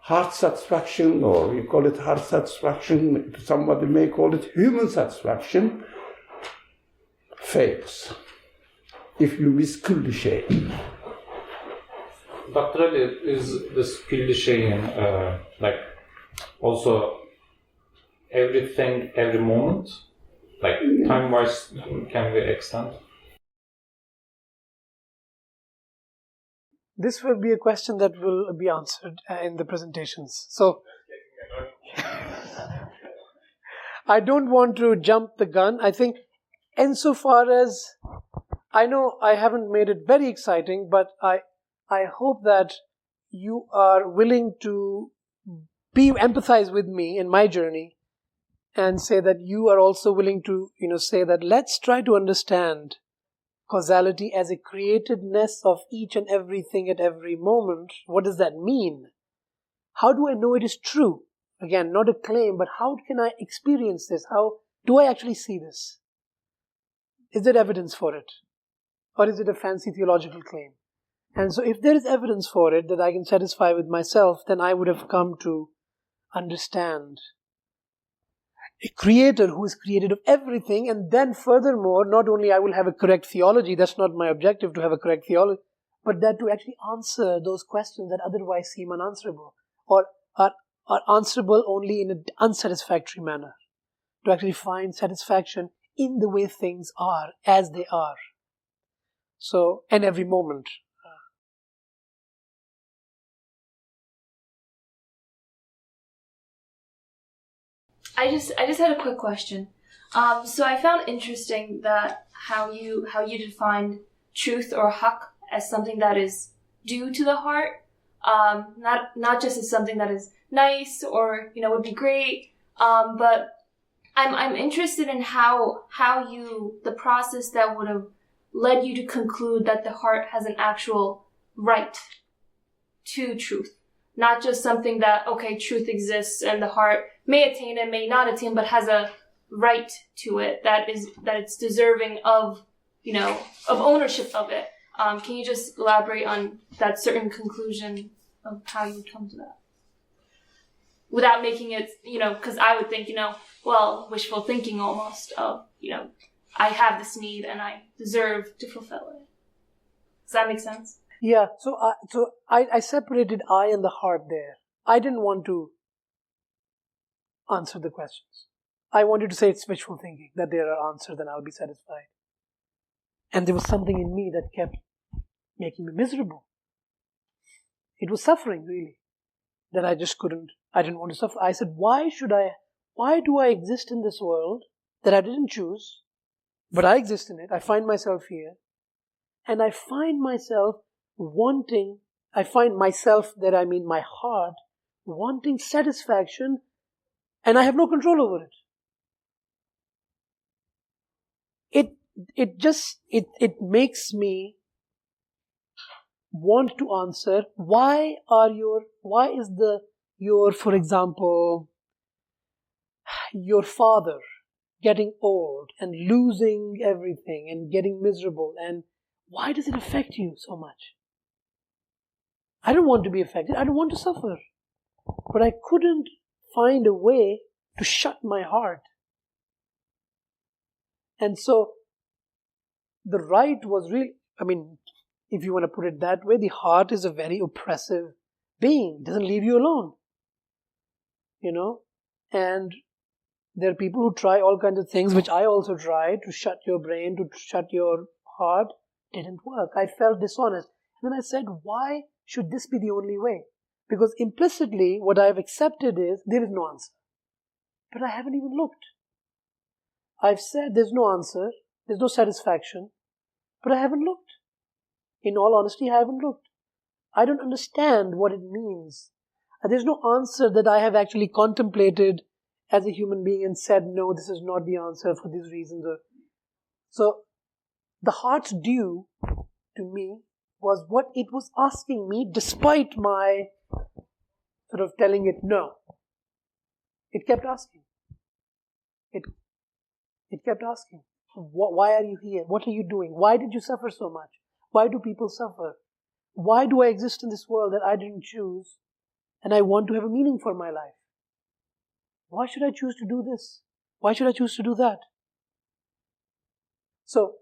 heart satisfaction, or you call it heart satisfaction, somebody may call it human satisfaction, fails if you miss kulli shay'in. Dr. Ali, is this like also everything, every moment? Like time-wise, can we extend? This will be a question that will be answered in the presentations. So, I don't want to jump the gun. I think, insofar as I know I haven't made it very exciting, but I hope that you are willing to empathize with me in my journey, and say that you are also willing to, say that let's try to understand causality as a createdness of each and everything at every moment. What does that mean? How do I know it is true? Again, not a claim, but how can I experience this? How do I actually see this? Is there evidence for it? Or is it a fancy theological claim? And so if there is evidence for it that I can satisfy with myself, then I would have come to understand a creator who is created of everything. And then furthermore, not only I will have a correct theology, that's not my objective to have a correct theology, but that to actually answer those questions that otherwise seem unanswerable, or are answerable only in an unsatisfactory manner. To actually find satisfaction in the way things are, as they are. So, and every moment. I just had a quick question. So I found interesting that how you defined truth or haqq as something that is due to the heart, not just as something that is nice or would be great, but I'm interested in how the process that would have led you to conclude that the heart has an actual right to truth. Not just something that, okay, truth exists and the heart may attain it, may not attain, but has a right to it, that it's deserving of ownership of it. Can you just elaborate on that certain conclusion of how you come to that? Without making it, because I would think, wishful thinking almost of, I have this need and I deserve to fulfill it. Does that make sense? Yeah, so I separated I and the heart there. I didn't want to answer the questions. I wanted to say it's wishful thinking, that there are answers and I'll be satisfied. And there was something in me that kept making me miserable. It was suffering, really, that I didn't want to suffer. I said, why do I exist in this world that I didn't choose, but I exist in it? I find myself here, and I find myself that I mean my heart, wanting satisfaction, and I have no control over it. It makes me want to answer, for example, your father getting old and losing everything and getting miserable, and why does it affect you so much? I don't want to be affected. I don't want to suffer. But I couldn't find a way to shut my heart. And so the right was really, if you want to put it that way, the heart is a very oppressive being. It doesn't leave you alone. And there are people who try all kinds of things, which I also tried, to shut your brain, to shut your heart. Didn't work. I felt dishonest. And then I said, why should this be the only way? Because implicitly, what I have accepted is, there is no answer. But I haven't even looked. I've said there's no answer, there's no satisfaction, but I haven't looked. In all honesty, I haven't looked. I don't understand what it means. There's no answer that I have actually contemplated as a human being and said, no, this is not the answer for these reasons. So, the heart's due to me was what it was asking me, despite my sort of telling it no. It kept asking. It kept asking, why are you here? What are you doing? Why did you suffer so much? Why do people suffer? Why do I exist in this world that I didn't choose and I want to have a meaning for my life? Why should I choose to do this? Why should I choose to do that? So,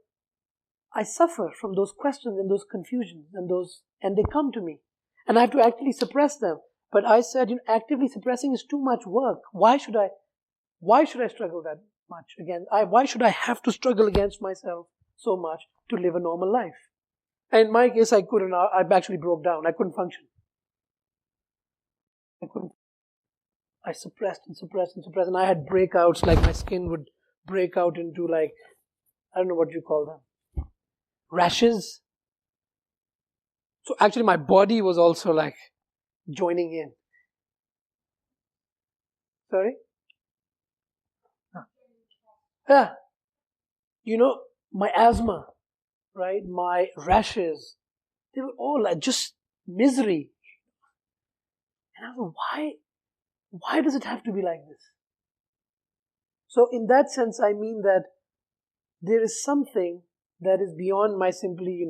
I suffer from those questions and those confusions and they come to me. And I have to actively suppress them. But I said, actively suppressing is too much work. Why should I struggle much again. Why should I have to struggle against myself so much to live a normal life? And in my case, I couldn't. I actually broke down. I couldn't function. I suppressed and suppressed and suppressed, and I had breakouts. Like my skin would break out into like, I don't know what you call them, rashes. So actually, my body was also like joining in. Sorry? Yeah. You know, my asthma, right? My rashes, they were all like just misery. And I thought, why does it have to be like this? So in that sense, I mean that there is something that is beyond my simply,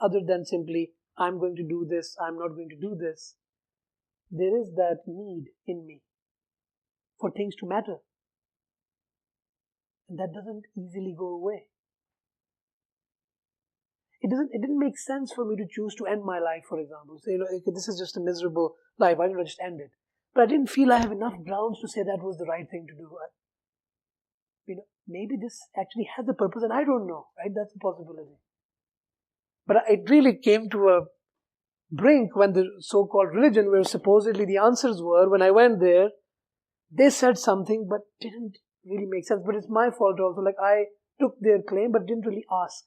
other than simply, I'm going to do this, I'm not going to do this. There is that need in me for things to matter. And that doesn't easily go away. It didn't make sense for me to choose to end my life, for example. Say, this is just a miserable life, why don't I just end it? But I didn't feel I have enough grounds to say that was the right thing to do. Maybe this actually has a purpose and I don't know, right? That's a possibility. But it really came to a brink when the so-called religion, where supposedly the answers were, when I went there, they said something but didn't really make sense. But it's my fault also. Like I took their claim but didn't really ask.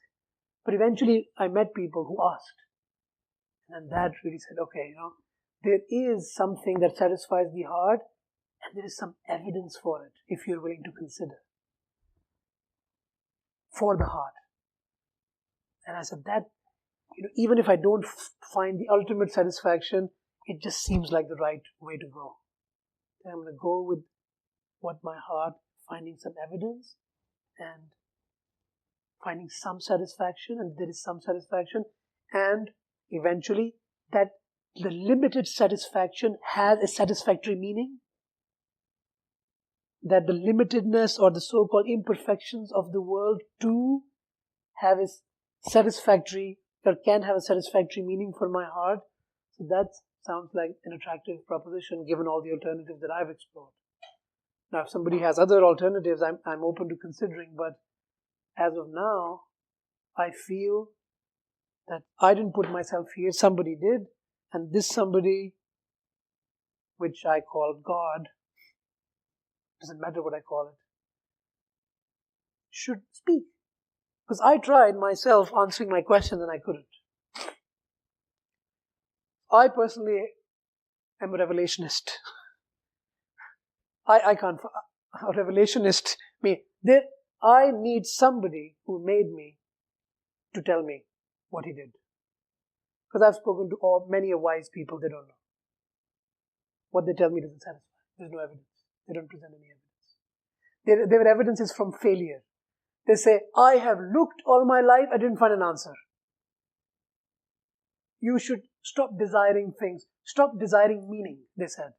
But eventually I met people who asked. And that really said, okay, there is something that satisfies the heart and there is some evidence for it if you're willing to consider. For the heart. And I said that, even if I don't find the ultimate satisfaction, it just seems like the right way to go. I'm going to go with what my heart, finding some evidence and finding some satisfaction, and there is some satisfaction, and eventually that the limited satisfaction has a satisfactory meaning, that the limitedness or the so-called imperfections of the world too have a satisfactory, or can have a satisfactory meaning for my heart. So that sounds like an attractive proposition given all the alternatives that I've explored. Now if somebody has other alternatives, I'm open to considering, but as of now, I feel that I didn't put myself here, somebody did, and this somebody, which I call God, doesn't matter what I call it, should speak. Because I tried myself answering my questions and I couldn't. I personally am a revelationist. I can't, a revelationist, I need somebody who made me to tell me what he did. Because I've spoken to many wise people, they don't know. What they tell me doesn't satisfy. There's no evidence. They don't present any evidence. Their evidence is from failure. They say, I have looked all my life, I didn't find an answer. You should stop desiring things. Stop desiring meaning, they said.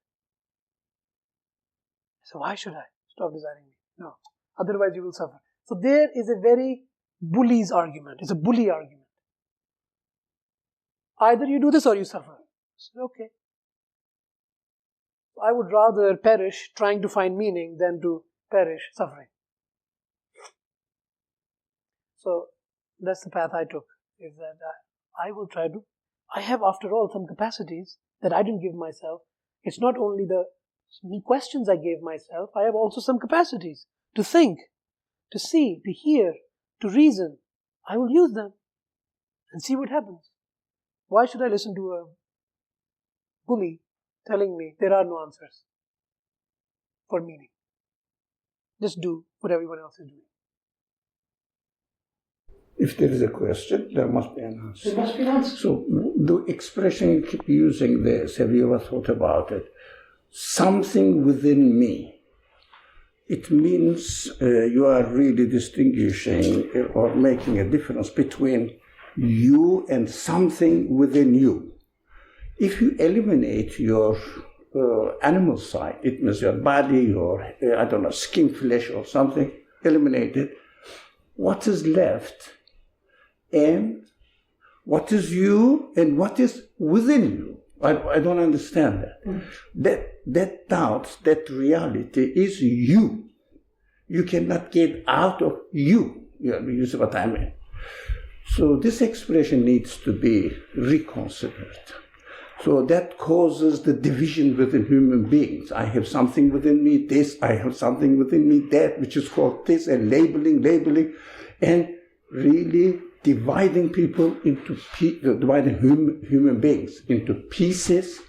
So why should I stop desiring meaning? No. Otherwise you will suffer. So there is a very bully's argument. It's a bully argument. Either you do this or you suffer. So, okay. I would rather perish trying to find meaning than to perish suffering. So that's the path I took, is that I will try to, I have after all some capacities that I didn't give myself. It's not only the questions I gave myself, I have also some capacities to think, to see, to hear, to reason. I will use them and see what happens. Why should I listen to a bully telling me there are no answers for meaning? Just do what everyone else is doing. If there is a question, there must be an answer. There must be an answer. So the expression you keep using this, have you ever thought about it? Something within me. It means you are really distinguishing or making a difference between you and something within you. If you eliminate your animal side, it means your body, your, skin, flesh or something, eliminate it, what is left? And what is you and what is within you? I don't understand that. That doubt, that reality is you. you cannot get out of you. You see what I mean? So this expression needs to be reconsidered. So that causes the division within human beings. I have something within me, this, I have something within me, that, which is called this, and labeling, and really dividing people into, dividing human beings into pieces,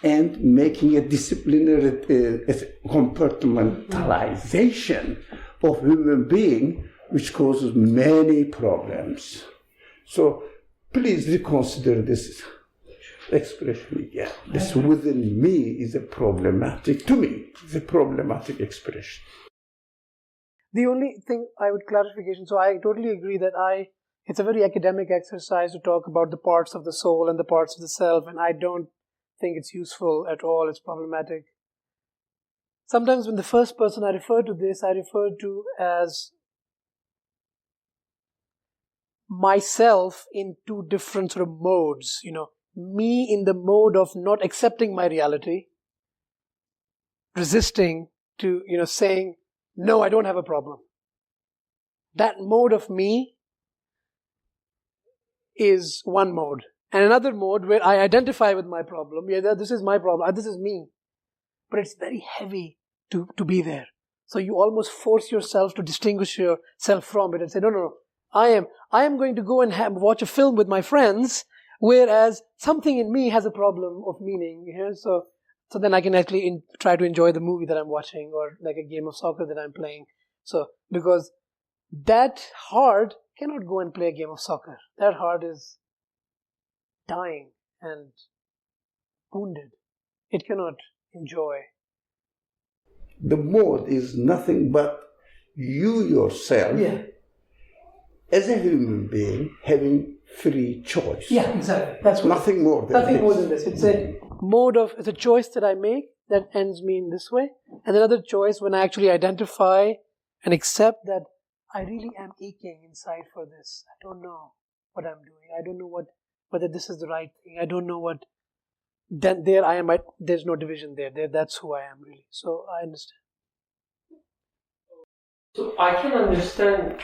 and making a disciplinary compartmentalization of human being, which causes many problems. So please reconsider this expression again. This within me is a problematic, to me, it's a problematic expression. The only thing I would clarification, so I totally agree that it's a very academic exercise to talk about the parts of the soul and the parts of the self, and I don't think it's useful at all. It's problematic. Sometimes when the first person I refer to this, I refer to as myself in two different sort of modes, me in the mode of not accepting my reality, resisting to, saying, no, I don't have a problem. That mode of me is one mode. And another mode where I identify with my problem. Yeah, this is my problem. This is me. But it's very heavy to be there. So you almost force yourself to distinguish yourself from it and say, no. I am going to go and watch a film with my friends, whereas something in me has a problem of meaning. So then I can actually try to enjoy the movie that I'm watching, or like a game of soccer that I'm playing. So because that heart cannot go and play a game of soccer. That heart is dying and wounded. It cannot enjoy. The mode is nothing but you yourself, as a human being, having free choice. Yeah, exactly. That's nothing more than nothing more than this. It's a mode of, it's a choice that I make that ends me in this way, and another choice when I actually identify and accept that I really am aching inside for this. I don't know what I'm doing. I don't know whether this is the right thing. I don't know what. Then there I am. There's no division there. That's who I am really. So I understand. So I can understand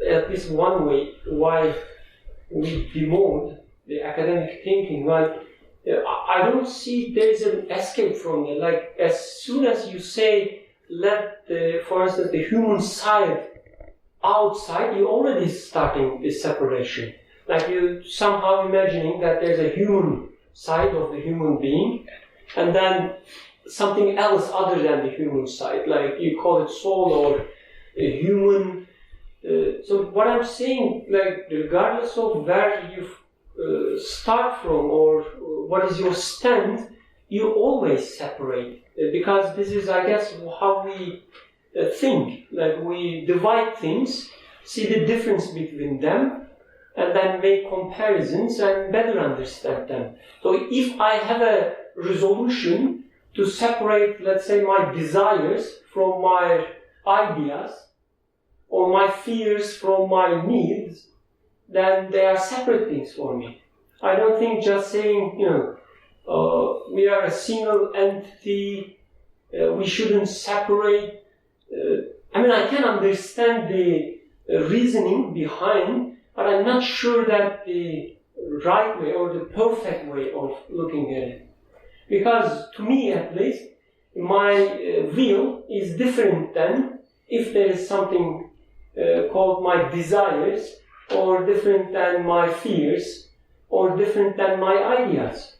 at least one way why we demote the academic thinking. Like I don't see there is an escape from it. Like as soon as you say let for instance the human side outside, you're already starting this separation. Like you somehow imagining that there's a human side of the human being, and then something else other than the human side, like you call it soul or a human. So what I'm saying, like regardless of where you start from or what is your stand, you always separate, because this is, I guess, how we think. Like we divide things, see the difference between them, and then make comparisons and better understand them. So if I have a resolution to separate, let's say, my desires from my ideas, or my fears from my needs, then they are separate things for me. I don't think just saying, we are a single entity, we shouldn't separate. I can understand the reasoning behind, but I'm not sure that the right way or the perfect way of looking at it. Because to me, at least, my will is different than if there is something called my desires, or different than my fears, or different than my ideas.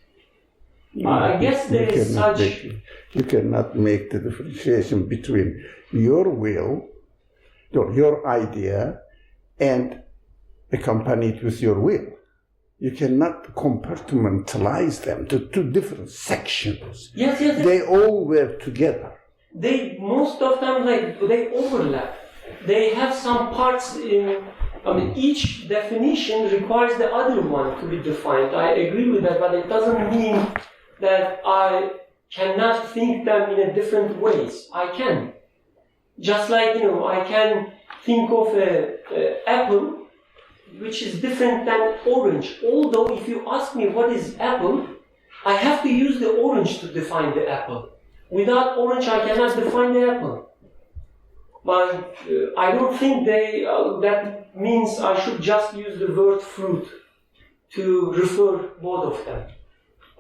I guess there is such... You cannot make the differentiation between your will, your idea, and accompanied with your will. You cannot compartmentalize them to two different sections. Yes. They all work together. They most of them they overlap. They have some parts in. Each definition requires the other one to be defined. I agree with that, but it doesn't mean that I cannot think them in a different ways. I can. Just like I can think of an apple, which is different than orange. Although if you ask me what is apple, I have to use the orange to define the apple. Without orange, I cannot define the apple. But I don't think that means I should just use the word fruit to refer both of them.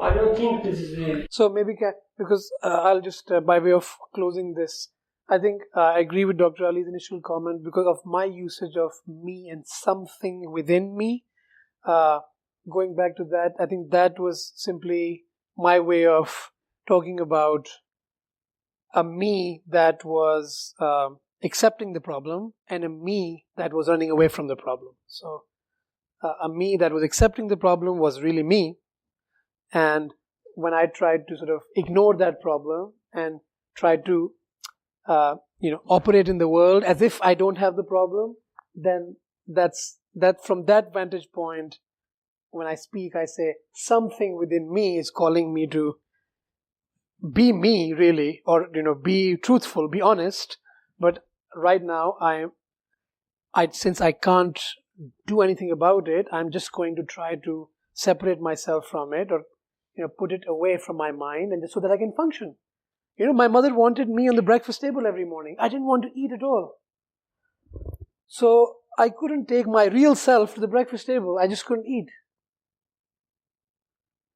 I don't think this is the... So maybe, because I'll just, by way of closing this, I think I agree with Dr. Ali's initial comment because of my usage of me and something within me. Going back to that, I think that was simply my way of talking about a me that was accepting the problem and a me that was running away from the problem. So a me that was accepting the problem was really me. And when I tried to sort of ignore that problem and try to, operate in the world as if I don't have the problem, then that from that vantage point, when I speak, I say something within me is calling me to be me, really, or be truthful, be honest. But right now, since I can't do anything about it, I'm just going to try to separate myself from it, or put it away from my mind, and just so that I can function. My mother wanted me on the breakfast table every morning. I didn't want to eat at all. So I couldn't take my real self to the breakfast table. I just couldn't eat.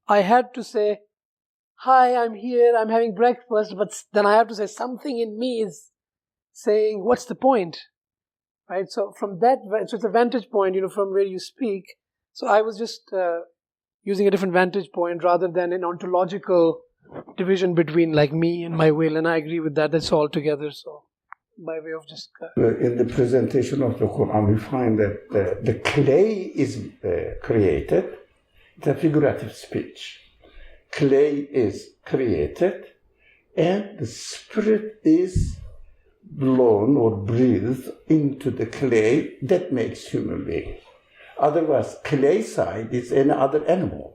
I had to say, hi, I'm here, I'm having breakfast, but then I have to say something in me is saying, what's the point? Right? So from that, so it's a vantage point, from where you speak. So I was just using a different vantage point rather than an ontological division between like me and my will, and I agree with that. That's all together. So by way of just in the presentation of the Quran, we find that the clay is created. The figurative speech. Clay is created, and the spirit is blown or breathed into the clay that makes human being. Otherwise, clay side is any other animal.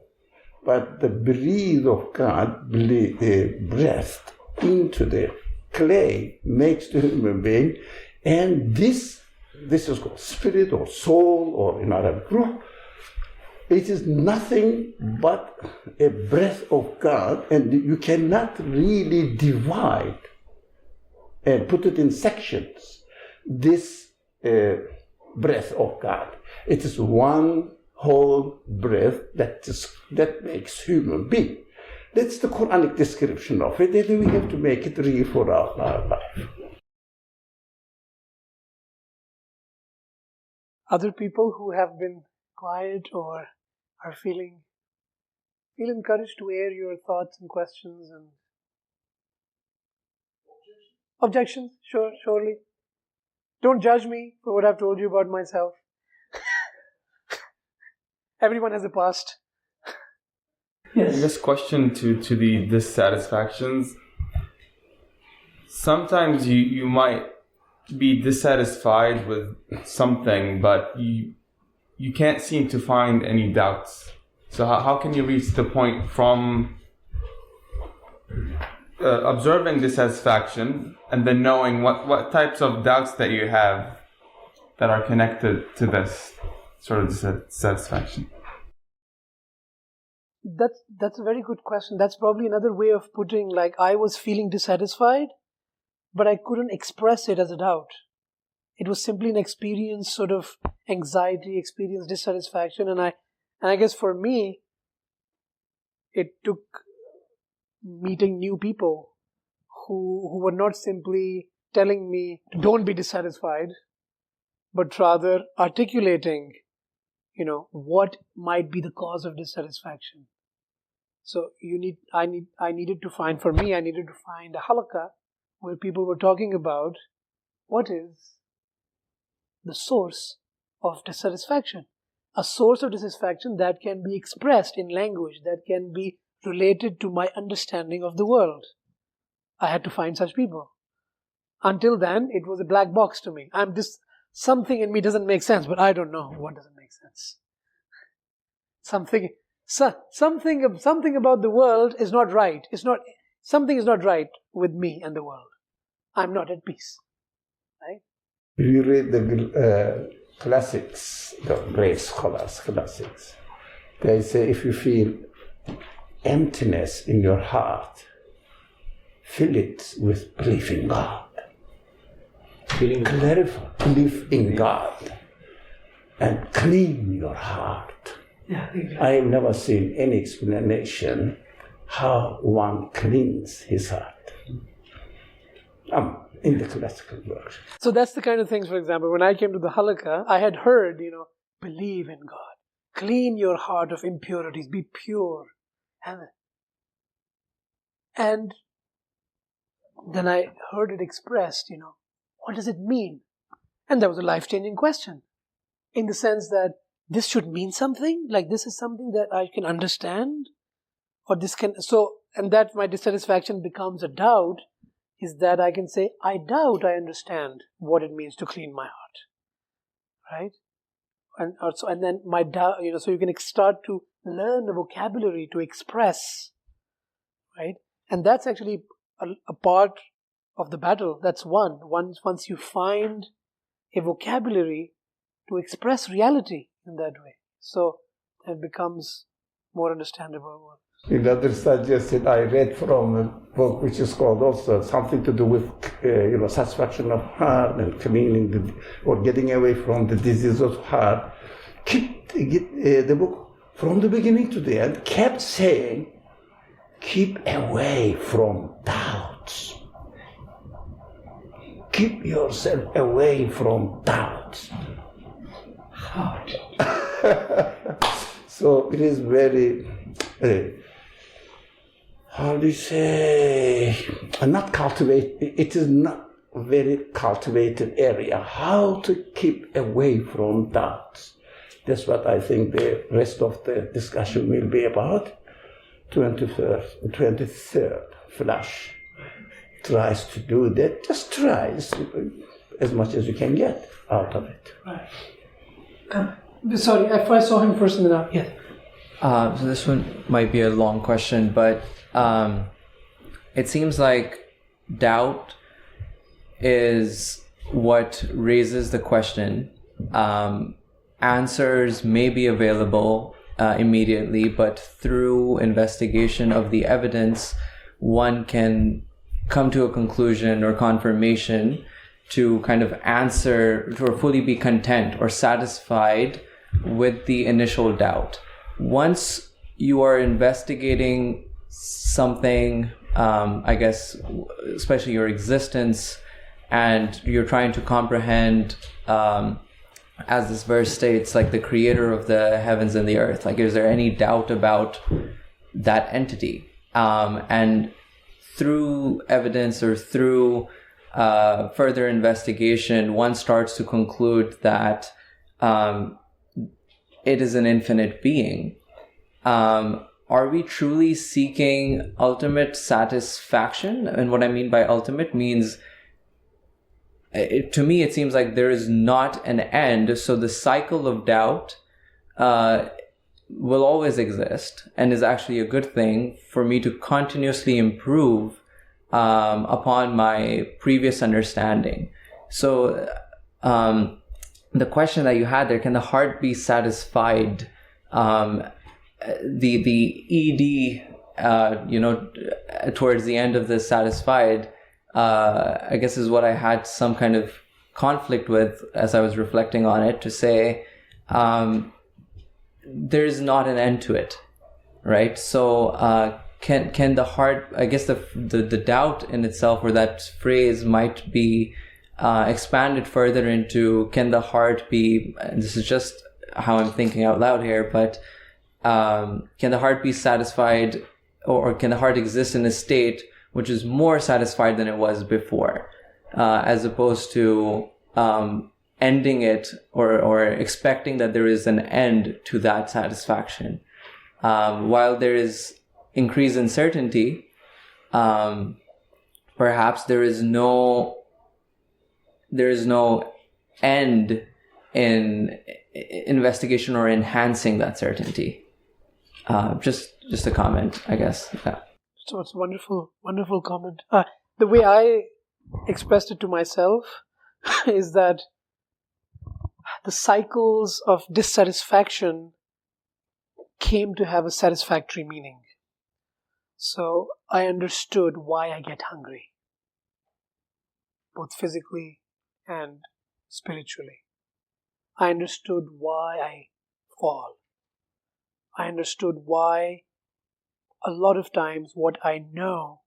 But the breath of God, breath into the clay makes the human being, and this is called spirit or soul, or in Arabic, ruh. It is nothing but a breath of God, and you cannot really divide and put it in sections, this breath of God. It is one whole breath that makes human being. That's the Quranic description of it, and we have to make it real for our life. Other people who have been quiet or are feel encouraged to air your thoughts and questions and objections. Surely. Don't judge me for what I've told you about myself. Everyone has a past. Yes. This question to the dissatisfactions. Sometimes you might be dissatisfied with something, but you can't seem to find any doubts. So how can you reach the point from observing dissatisfaction and then knowing what types of doubts that you have that are connected to this sort of dissatisfaction? That's a very good question. That's probably another way of putting, like, I was feeling dissatisfied, but I couldn't express it as a doubt. It was simply an experience, sort of anxiety, experience dissatisfaction, and I guess for me, it took meeting new people who were not simply telling me don't be dissatisfied, but rather articulating, what might be the cause of dissatisfaction. So I needed to find a halaqah where people were talking about what is the source of dissatisfaction. A source of dissatisfaction that can be expressed in language, that can be related to my understanding of the world. I had to find such people. Until then, it was a black box to me. Something in me doesn't make sense, but I don't know what doesn't make sense. Something about the world is not right. Something is not right with me and the world. I'm not at peace. Right? If you read the classics, the great scholars, classics, they say if you feel emptiness in your heart, fill it with belief in God. clarify, believe in God, and clean your heart. Yeah, exactly. I have never seen any explanation how one cleans his heart. In the classical works. So that's the kind of things, for example, when I came to the halakha, I had heard, believe in God. Clean your heart of impurities. Be pure. And then I heard it expressed, what does it mean? And that was a life-changing question. In the sense that this should mean something? Like this is something that I can understand? Or this can... and that my dissatisfaction becomes a doubt, is that I can say, I doubt I understand what it means to clean my heart. Right? And then my doubt, so you can start to learn the vocabulary to express, right? And that's actually a part of the battle. That's one. Once you find a vocabulary to express reality in that way, so it becomes more understandable. In other suggestion, I read from a book which is called also something to do with satisfaction of heart and cleaning or getting away from the disease of heart. The book from the beginning to the end kept saying, keep away from doubts. Keep yourself away from doubts. Hard. So it is very, how do you say, not cultivate. It is not a very cultivated area. How to keep away from doubts. That's what I think the rest of the discussion will be about. 23rd flash tries to do that. Just tries as much as you can get out of it. Right. Sorry, if I saw him first and then yes. So this one might be a long question, but it seems like doubt is what raises the question. Answers may be available immediately, but through investigation of the evidence, one can come to a conclusion or confirmation to kind of answer or fully be content or satisfied with the initial doubt. Once you are investigating something, I guess, especially your existence, and you're trying to comprehend, as this verse states, like the creator of the heavens and the earth, like is there any doubt about that entity? And through evidence or through further investigation, one starts to conclude that it is an infinite being. Are we truly seeking ultimate satisfaction? And what I mean by ultimate means, to me, it seems like there is not an end. So the cycle of doubt will always exist and is actually a good thing for me to continuously improve upon my previous understanding. So the question that you had there, can the heart be satisfied? The ED, towards the end of the satisfied, I guess is what I had some kind of conflict with as I was reflecting on it, to say there's not an end to it, right? So can the heart, I guess the doubt in itself, or that phrase might be expanded further into, can the heart be, and this is just how I'm thinking out loud here, but can the heart be satisfied, or can the heart exist in a state which is more satisfied than it was before, as opposed to ending it or expecting that there is an end to that satisfaction? While there is increased uncertainty, perhaps there is no end in investigation or enhancing that certainty. Just a comment, I guess. Yeah. So it's a wonderful comment. The way I expressed it to myself is that the cycles of dissatisfaction came to have a satisfactory meaning. So I understood why I get hungry, both physically and spiritually. I understood why I fall. I understood why a lot of times what I know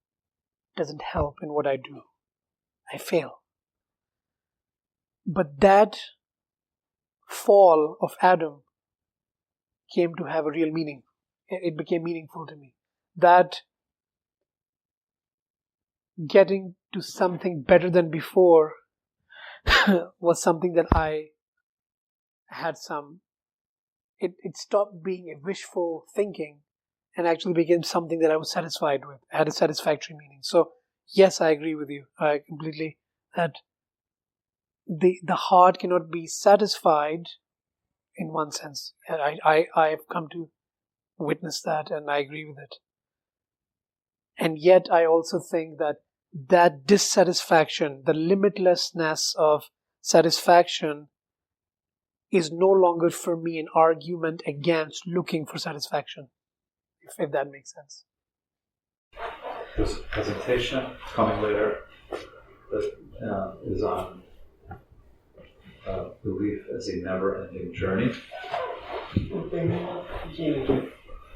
doesn't help in what I do. I fail. But that fall of Adam came to have a real meaning. It became meaningful to me. That getting to something better than before was something that I had it stopped being a wishful thinking and actually became something that I was satisfied with, had a satisfactory meaning. So yes, I agree with you. I completely, that the heart cannot be satisfied in one sense. I have come to witness that, and I agree with it. And yet I also think that dissatisfaction, the limitlessness of satisfaction, is no longer for me an argument against looking for satisfaction, if that makes sense. There's a presentation coming later that is on belief as a never-ending journey.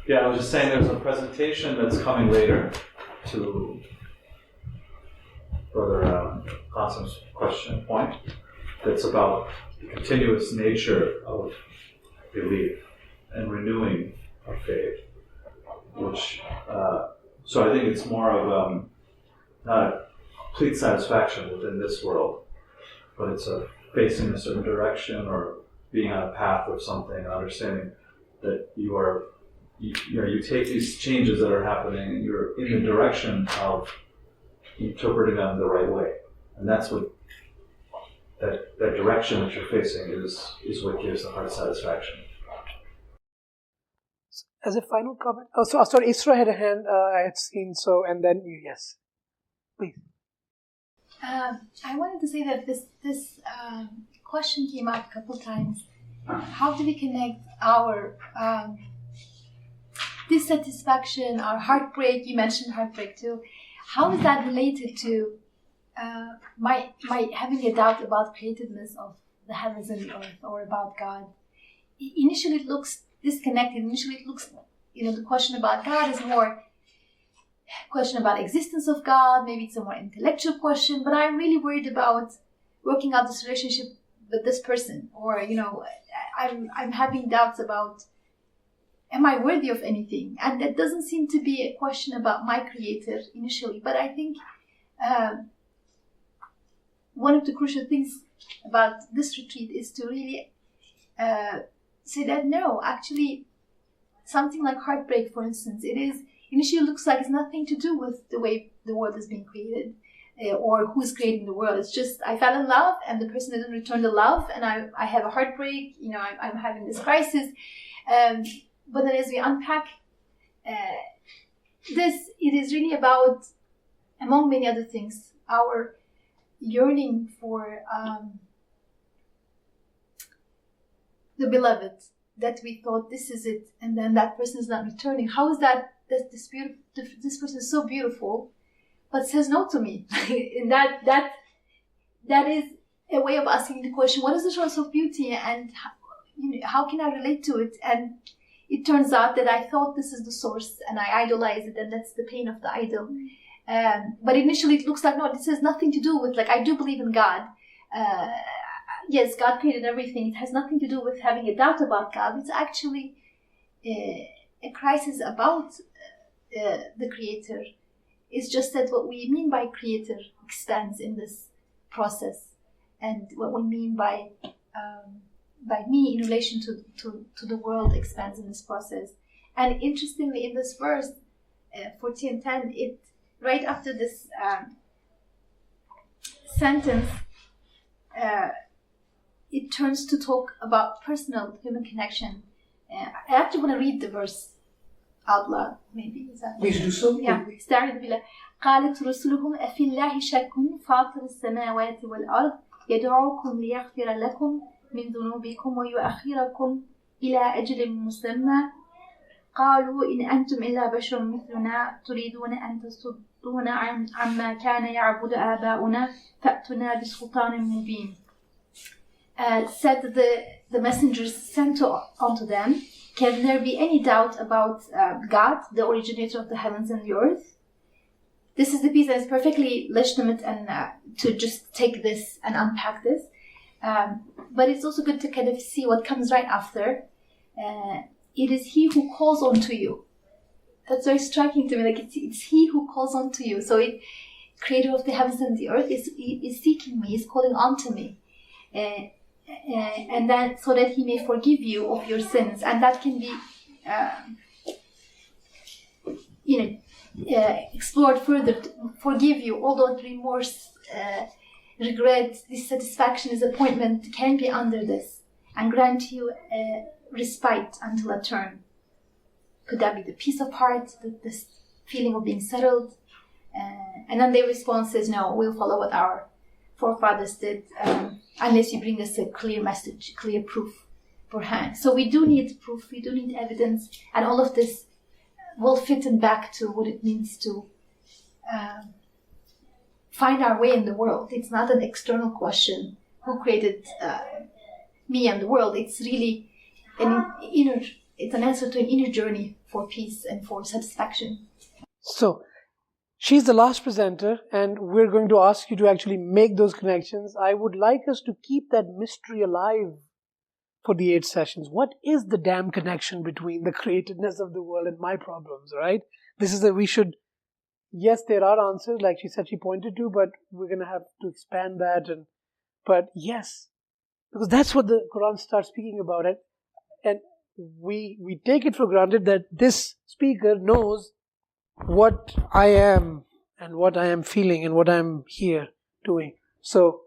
Yeah, I was just saying there's a presentation that's coming later to Brother Qasim's question point that's about the continuous nature of belief and renewing of faith, which so I think it's more of not a complete satisfaction within this world, but it's a facing a certain direction or being on a path of something and understanding that you take these changes that are happening and you're in the direction of interpreting them the right way. And that's what that direction that you're facing is what gives the heart satisfaction. As a final comment, sorry, Isra had a hand, I had seen, so, and then you, yes. Please. I wanted to say that this question came up a couple times. How do we connect our dissatisfaction, our heartbreak? You mentioned heartbreak too. How is that related to my having a doubt about creativeness of the heavens and the earth, or about God? Initially, it looks disconnected. Initially, it looks, the question about God is more question about existence of God. Maybe it's a more intellectual question, but I'm really worried about working out this relationship with this person, or I'm having doubts about, am I worthy of anything? And that doesn't seem to be a question about my creator initially, but I think one of the crucial things about this retreat is to really say that no, actually, something like heartbreak, for instance, it is initially looks like it's nothing to do with the way the world is being created or who's creating the world. It's just I fell in love and the person didn't return the love, and I have a heartbreak. I'm having this crisis. But then as we unpack this, it is really about, among many other things, our yearning for the beloved, that we thought this is it, and then that person is not returning. How is that this person is so beautiful, but says no to me? And that is a way of asking the question, what is the source of beauty, and how can I relate to it? And it turns out that I thought this is the source, and I idolize it, and that's the pain of the idol. But initially it looks like, no, this has nothing to do with, I do believe in God. Yes, God created everything. It has nothing to do with having a doubt about God. It's actually a crisis about the Creator. It's just that what we mean by Creator expands in this process, and what we mean by me in relation to the world expands in this process. And interestingly, in this verse 14:10, it right after this sentence, it turns to talk about personal human connection. I actually want to read the verse out loud. Maybe is that? Please do so. Yeah. استعيذ بالله. قالت رسلهم أفي الله شك فاطر السماوات والأرض يدعوكم ليغفر لكم من ذنوبكم ويؤخركم إلى أجل مسمى قالوا إن أنتم إلا بشر مثلنا تريدون أن تصدونا عما كان يعبد آباؤنا فأتنا بسلطان مبين. Said the messengers sent unto them, can there be any doubt about God, the originator of the heavens and the earth? This is the piece that is perfectly legitimate and to just take this and unpack this. But it's also good to kind of see what comes right after. It is He who calls unto you. That's very striking to me. Like it's He who calls unto you. So Creator of the heavens and the earth is seeking me, is calling unto me. And then so that He may forgive you of your sins. And that can be explored further to forgive you, although remorse, regret, dissatisfaction, disappointment can be under this, and grant you respite until a turn. Could that be the peace of heart, this feeling of being settled? And then their response is, no, we'll follow what our forefathers did, unless you bring us a clear message, clear proof for hand. So we do need proof, we do need evidence, and all of this will fit in back to what it means to find our way in the world. It's not an external question, who created me and the world. It's really it's an answer to an inner journey for peace and for satisfaction. So, she's the last presenter, and we're going to ask you to actually make those connections. I would like us to keep that mystery alive for the 8 sessions. What is the damn connection between the createdness of the world and my problems, right? This is yes, there are answers, like she said, she pointed to, but we're going to have to expand that. But yes, because that's what the Quran starts speaking about it. And we take it for granted that this speaker knows what I am and what I am feeling and what I am here doing. So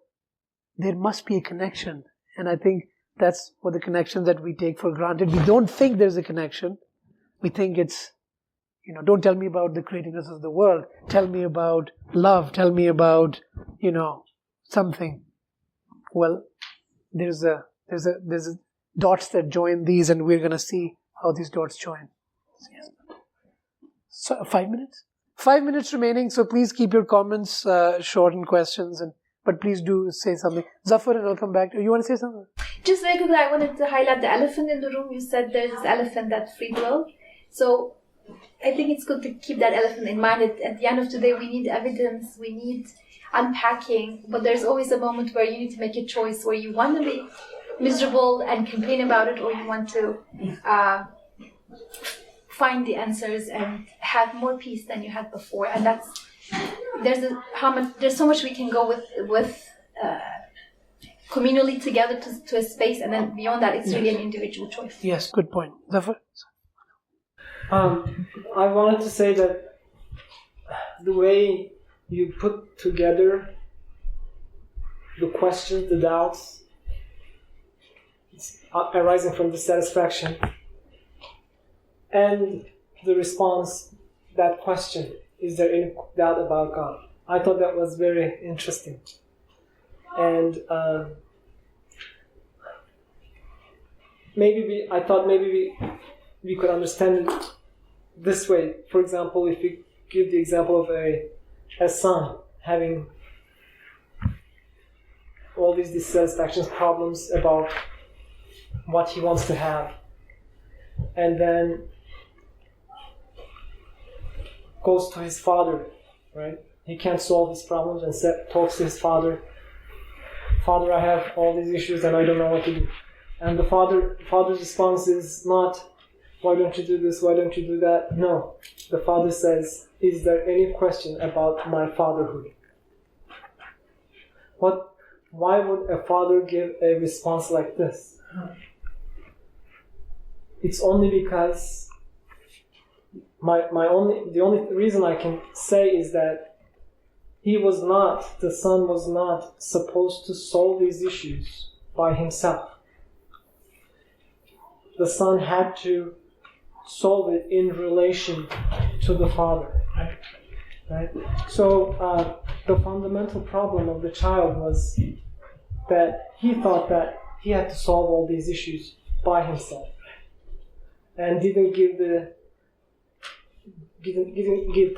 there must be a connection. And I think that's what the connection that we take for granted. We don't think there's a connection. We think it's, don't tell me about the creativeness of the world. Tell me about love. Tell me about, something. Well, there's a dots that join these, and we're going to see how these dots join. Yes. So 5 minutes? 5 minutes remaining, so please keep your comments short and questions, but please do say something. Zafar, and I'll come back to you. You want to say something? Just very quickly, I wanted to highlight the elephant in the room. You said there's this elephant, that free will. So I think it's good to keep that elephant in mind. At the end of the day, we need evidence, we need unpacking, but there's always a moment where you need to make a choice, where you want to be miserable and complain about it, or you want to find the answers and have more peace than you had before. And there's so much we can go with communally together to a space, and then beyond that, it's really an individual choice. Yes, good point. Zafar? I wanted to say that the way you put together the questions, the doubts, arising from dissatisfaction, and the response, that question, is there any doubt about God? I thought that was very interesting. And I thought maybe we could understand it this way. For example, if we give the example of a son having all these dissatisfactions, problems about what he wants to have, and then goes to his father, right? He can't solve his problems and talks to his father. Father, I have all these issues and I don't know what to do. And the father's response is not, why don't you do this, why don't you do that? No. The father says, is there any question about my fatherhood? Why would a father give a response like this? It's only because the only reason I can say is that the son was not supposed to solve these issues by himself. The son had to solve it in relation to the father. Right? So the fundamental problem of the child was that he thought that he had to solve all these issues by himself. and didn't give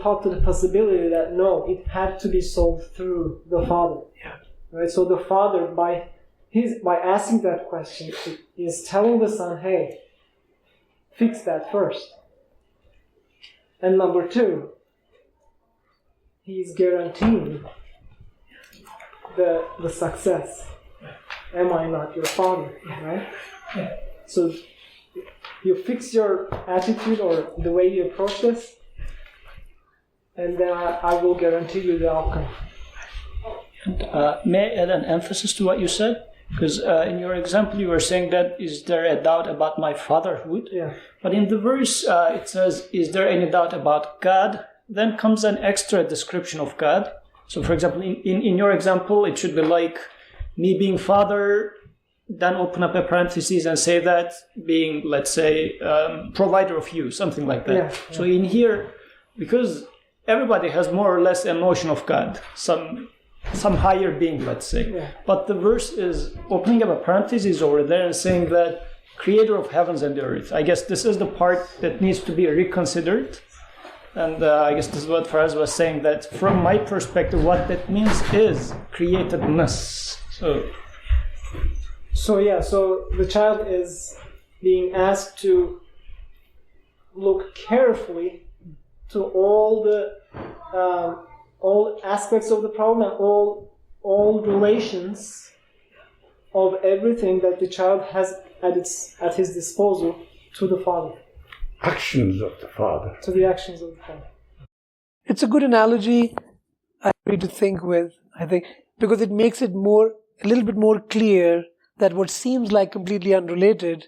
thought to the possibility that no, it had to be solved through the Father. Yeah. Right. So the Father, by asking that question, is telling the Son, "Hey, fix that first." And number two, He's guaranteeing the success. Am I not your Father? Right. So you fix your attitude or the way you approach this, and then I will guarantee you the outcome. May I add an emphasis to what you said? Because in your example, you were saying that, is there a doubt about my fatherhood? Yeah. But in the verse, it says, is there any doubt about God? Then comes an extra description of God. So, for example, in your example, it should be like me being father, then open up a parenthesis and say that being, let's say, provider of you, something like that. Yeah. So in here, because everybody has more or less a notion of God, some higher being, let's say. Yeah. But the verse is opening up a parenthesis over there and saying that creator of heavens and the earth. I guess this is the part that needs to be reconsidered. And I guess this is what Faraz was saying, that from my perspective, what that means is createdness. So the child is being asked to look carefully to all aspects of the problem and all relations of everything that the child has at his disposal to the Father. Actions of the Father. To the actions of the Father. It's a good analogy I agree to think with, I think, because it makes it a little bit more clear that what seems like completely unrelated,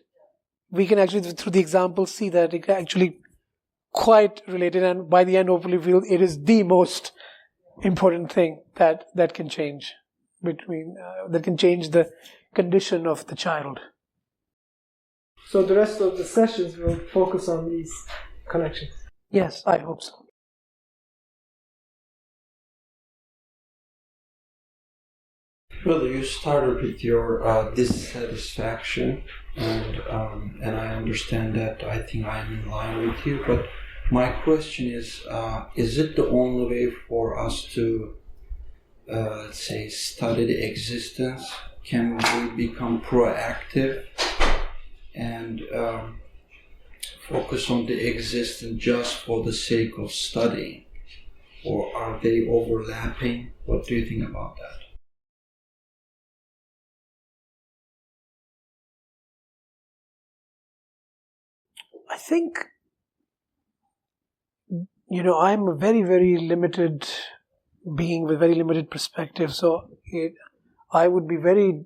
we can actually, through the example, see that it actually quite related, and by the end hopefully feel it is the most important thing that can change that can change the condition of the child. So the rest of the sessions will focus on these connections. Yes, I hope so. Brother, you started with your dissatisfaction, and I understand that. I think I'm in line with you, but my question is it the only way for us to, let's say, study the existence? Can we become proactive and focus on the existence just for the sake of studying? Or are they overlapping? What do you think about that? I think, I'm a very, very limited being with very limited perspective, so I would be very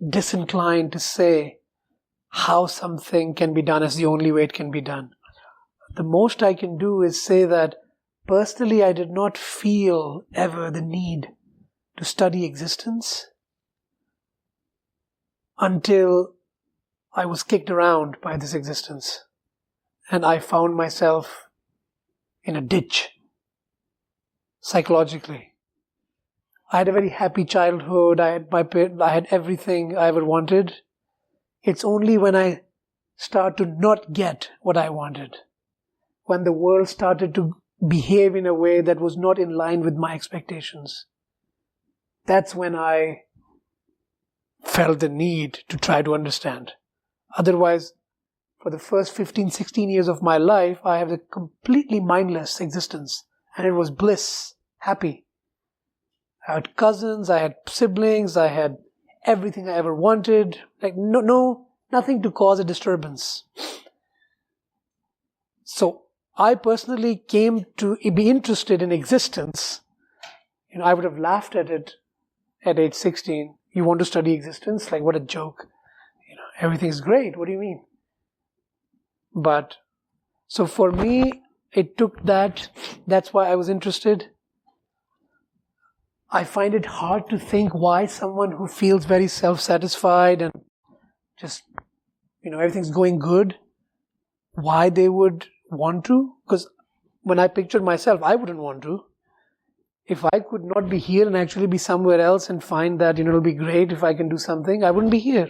disinclined to say how something can be done as the only way it can be done. The most I can do is say that personally I did not feel ever the need to study existence until I was kicked around by this existence. And I found myself in a ditch, psychologically. I had a very happy childhood. I had everything I ever wanted. It's only when I start to not get what I wanted, when the world started to behave in a way that was not in line with my expectations, that's when I felt the need to try to understand. Otherwise, for the first 15, 16 years of my life, I had a completely mindless existence. And it was bliss, happy. I had cousins, I had siblings, I had everything I ever wanted. Nothing to cause a disturbance. So, I personally came to be interested in existence. I would have laughed at it at age 16. You want to study existence? Like, what a joke. Everything's great. What do you mean? But, so for me, it took that. That's why I was interested. I find it hard to think why someone who feels very self-satisfied and just, everything's going good, why they would want to. Because when I pictured myself, I wouldn't want to. If I could not be here and actually be somewhere else and find that, it'll be great if I can do something, I wouldn't be here.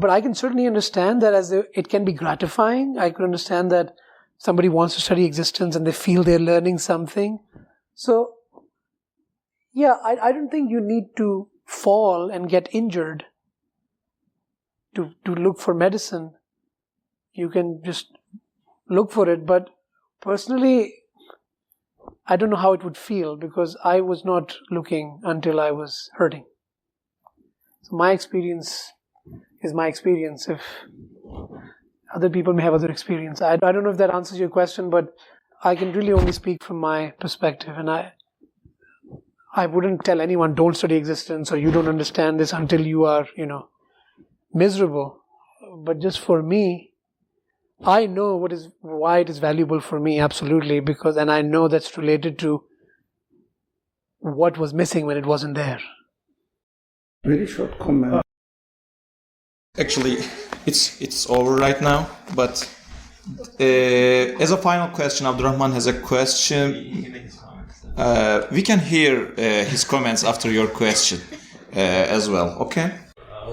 But I can certainly understand that it can be gratifying. I could understand that somebody wants to study existence and they feel they're learning something. So, yeah, I don't think you need to fall and get injured to look for medicine. You can just look for it. But personally, I don't know how it would feel because I was not looking until I was hurting. So my experience is my experience. If other people may have other experience. I don't know if that answers your question, but I can really only speak from my perspective. And I wouldn't tell anyone, don't study existence or you don't understand this until you are, miserable. But just for me, I know why it is valuable for me, absolutely, and I know that's related to what was missing when it wasn't there. Very short comment. Actually, it's over right now, but as a final question, Abdurrahman has a question. We can hear his comments after your question as well, okay?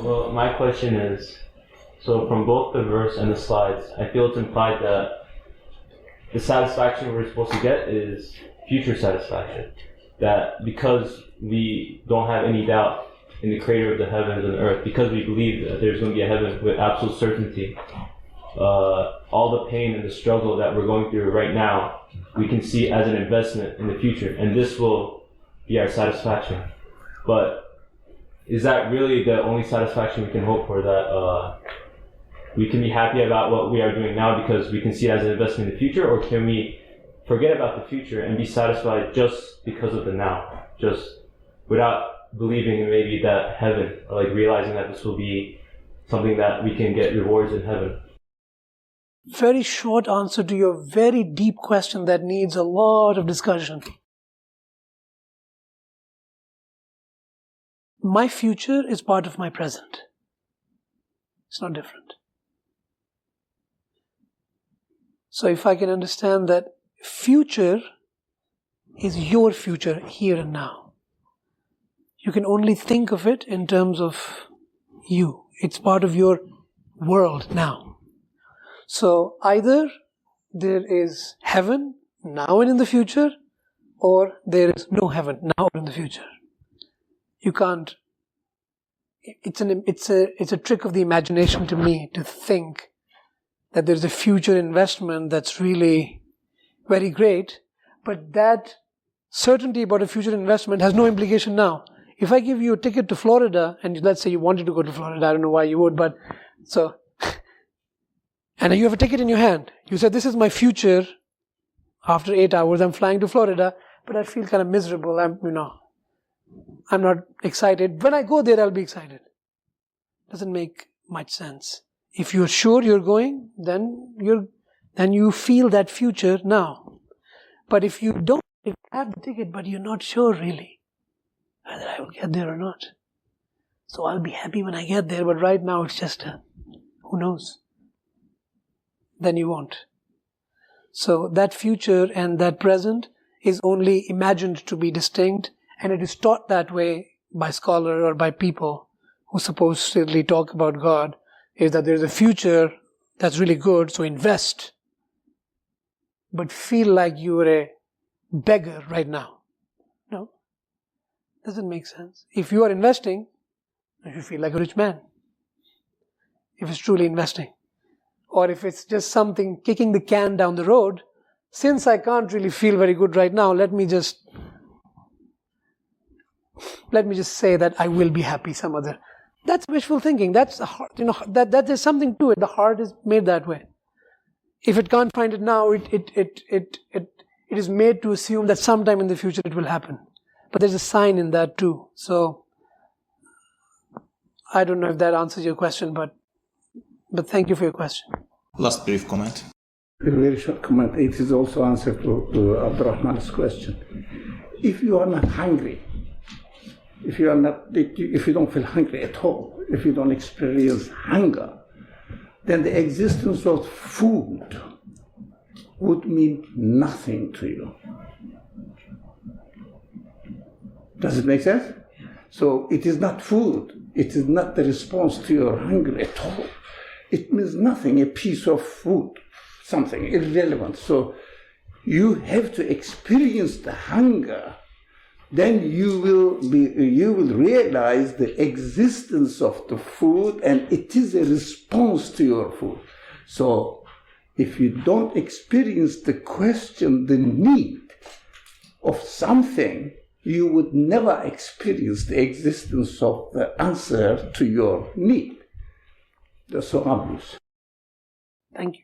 Well, my question is, so from both the verse and the slides, I feel it's implied that the satisfaction we're supposed to get is future satisfaction. That because we don't have any doubt in the creator of the heavens and the earth, because we believe that there's going to be a heaven with absolute certainty, all the pain and the struggle that we're going through right now, we can see as an investment in the future, and this will be our satisfaction. But is that really the only satisfaction we can hope for, that we can be happy about what we are doing now because we can see it as an investment in the future, or can we forget about the future and be satisfied just because of the now, just without believing in maybe that heaven, or like realizing that this will be something that we can get rewards in heaven? Very short answer to your very deep question that needs a lot of discussion. My future is part of my present. It's not different. So if I can understand that future is your future here and now, you can only think of it in terms of you. It's part of your world now. So either there is heaven now and in the future, or there is no heaven now or in the future. You can't. It's a trick of the imagination to me to think that there's a future investment that's really very great, but that certainty about a future investment has no implication now. If I give you a ticket to Florida, and let's say you wanted to go to Florida, I don't know why you would, but so, and you have a ticket in your hand. You said, this is my future. After 8 hours, I'm flying to Florida, but I feel kind of miserable. I'm not excited. When I go there, I'll be excited. Doesn't make much sense. If you're sure you're going, then you feel that future now. But if you don't, if you have the ticket, but you're not sure really whether I will get there or not. So I'll be happy when I get there, but right now it's just who knows. Then you won't. So that future and that present is only imagined to be distinct, and it is taught that way by scholars or by people who supposedly talk about God, is that there's a future that's really good, so invest, but feel like you're a beggar right now. No, doesn't make sense. If you are investing, you should feel like a rich man, if it's truly investing. Or if it's just something kicking the can down the road, since I can't really feel very good right now, let me just say that I will be happy some other. That's wishful thinking. That's a heart, that there's something to it. The heart is made that way. If it can't find it now, it is made to assume that sometime in the future it will happen. But there's a sign in that too. So I don't know if that answers your question, but thank you for your question. Last brief comment. A very short comment. It is also answer to Abdurrahman's question. If you are not hungry, if you don't feel hungry at all, if you don't experience hunger, then the existence of food would mean nothing to you. Does it make sense? So it is not food. It is not the response to your hunger at all. It means nothing, a piece of food, something irrelevant. So you have to experience the hunger. Then you will realize the existence of the food, and it is a response to your food. So if you don't experience the question, the need of something, you would never experience the existence of the answer to your need. That's so obvious. Thank you.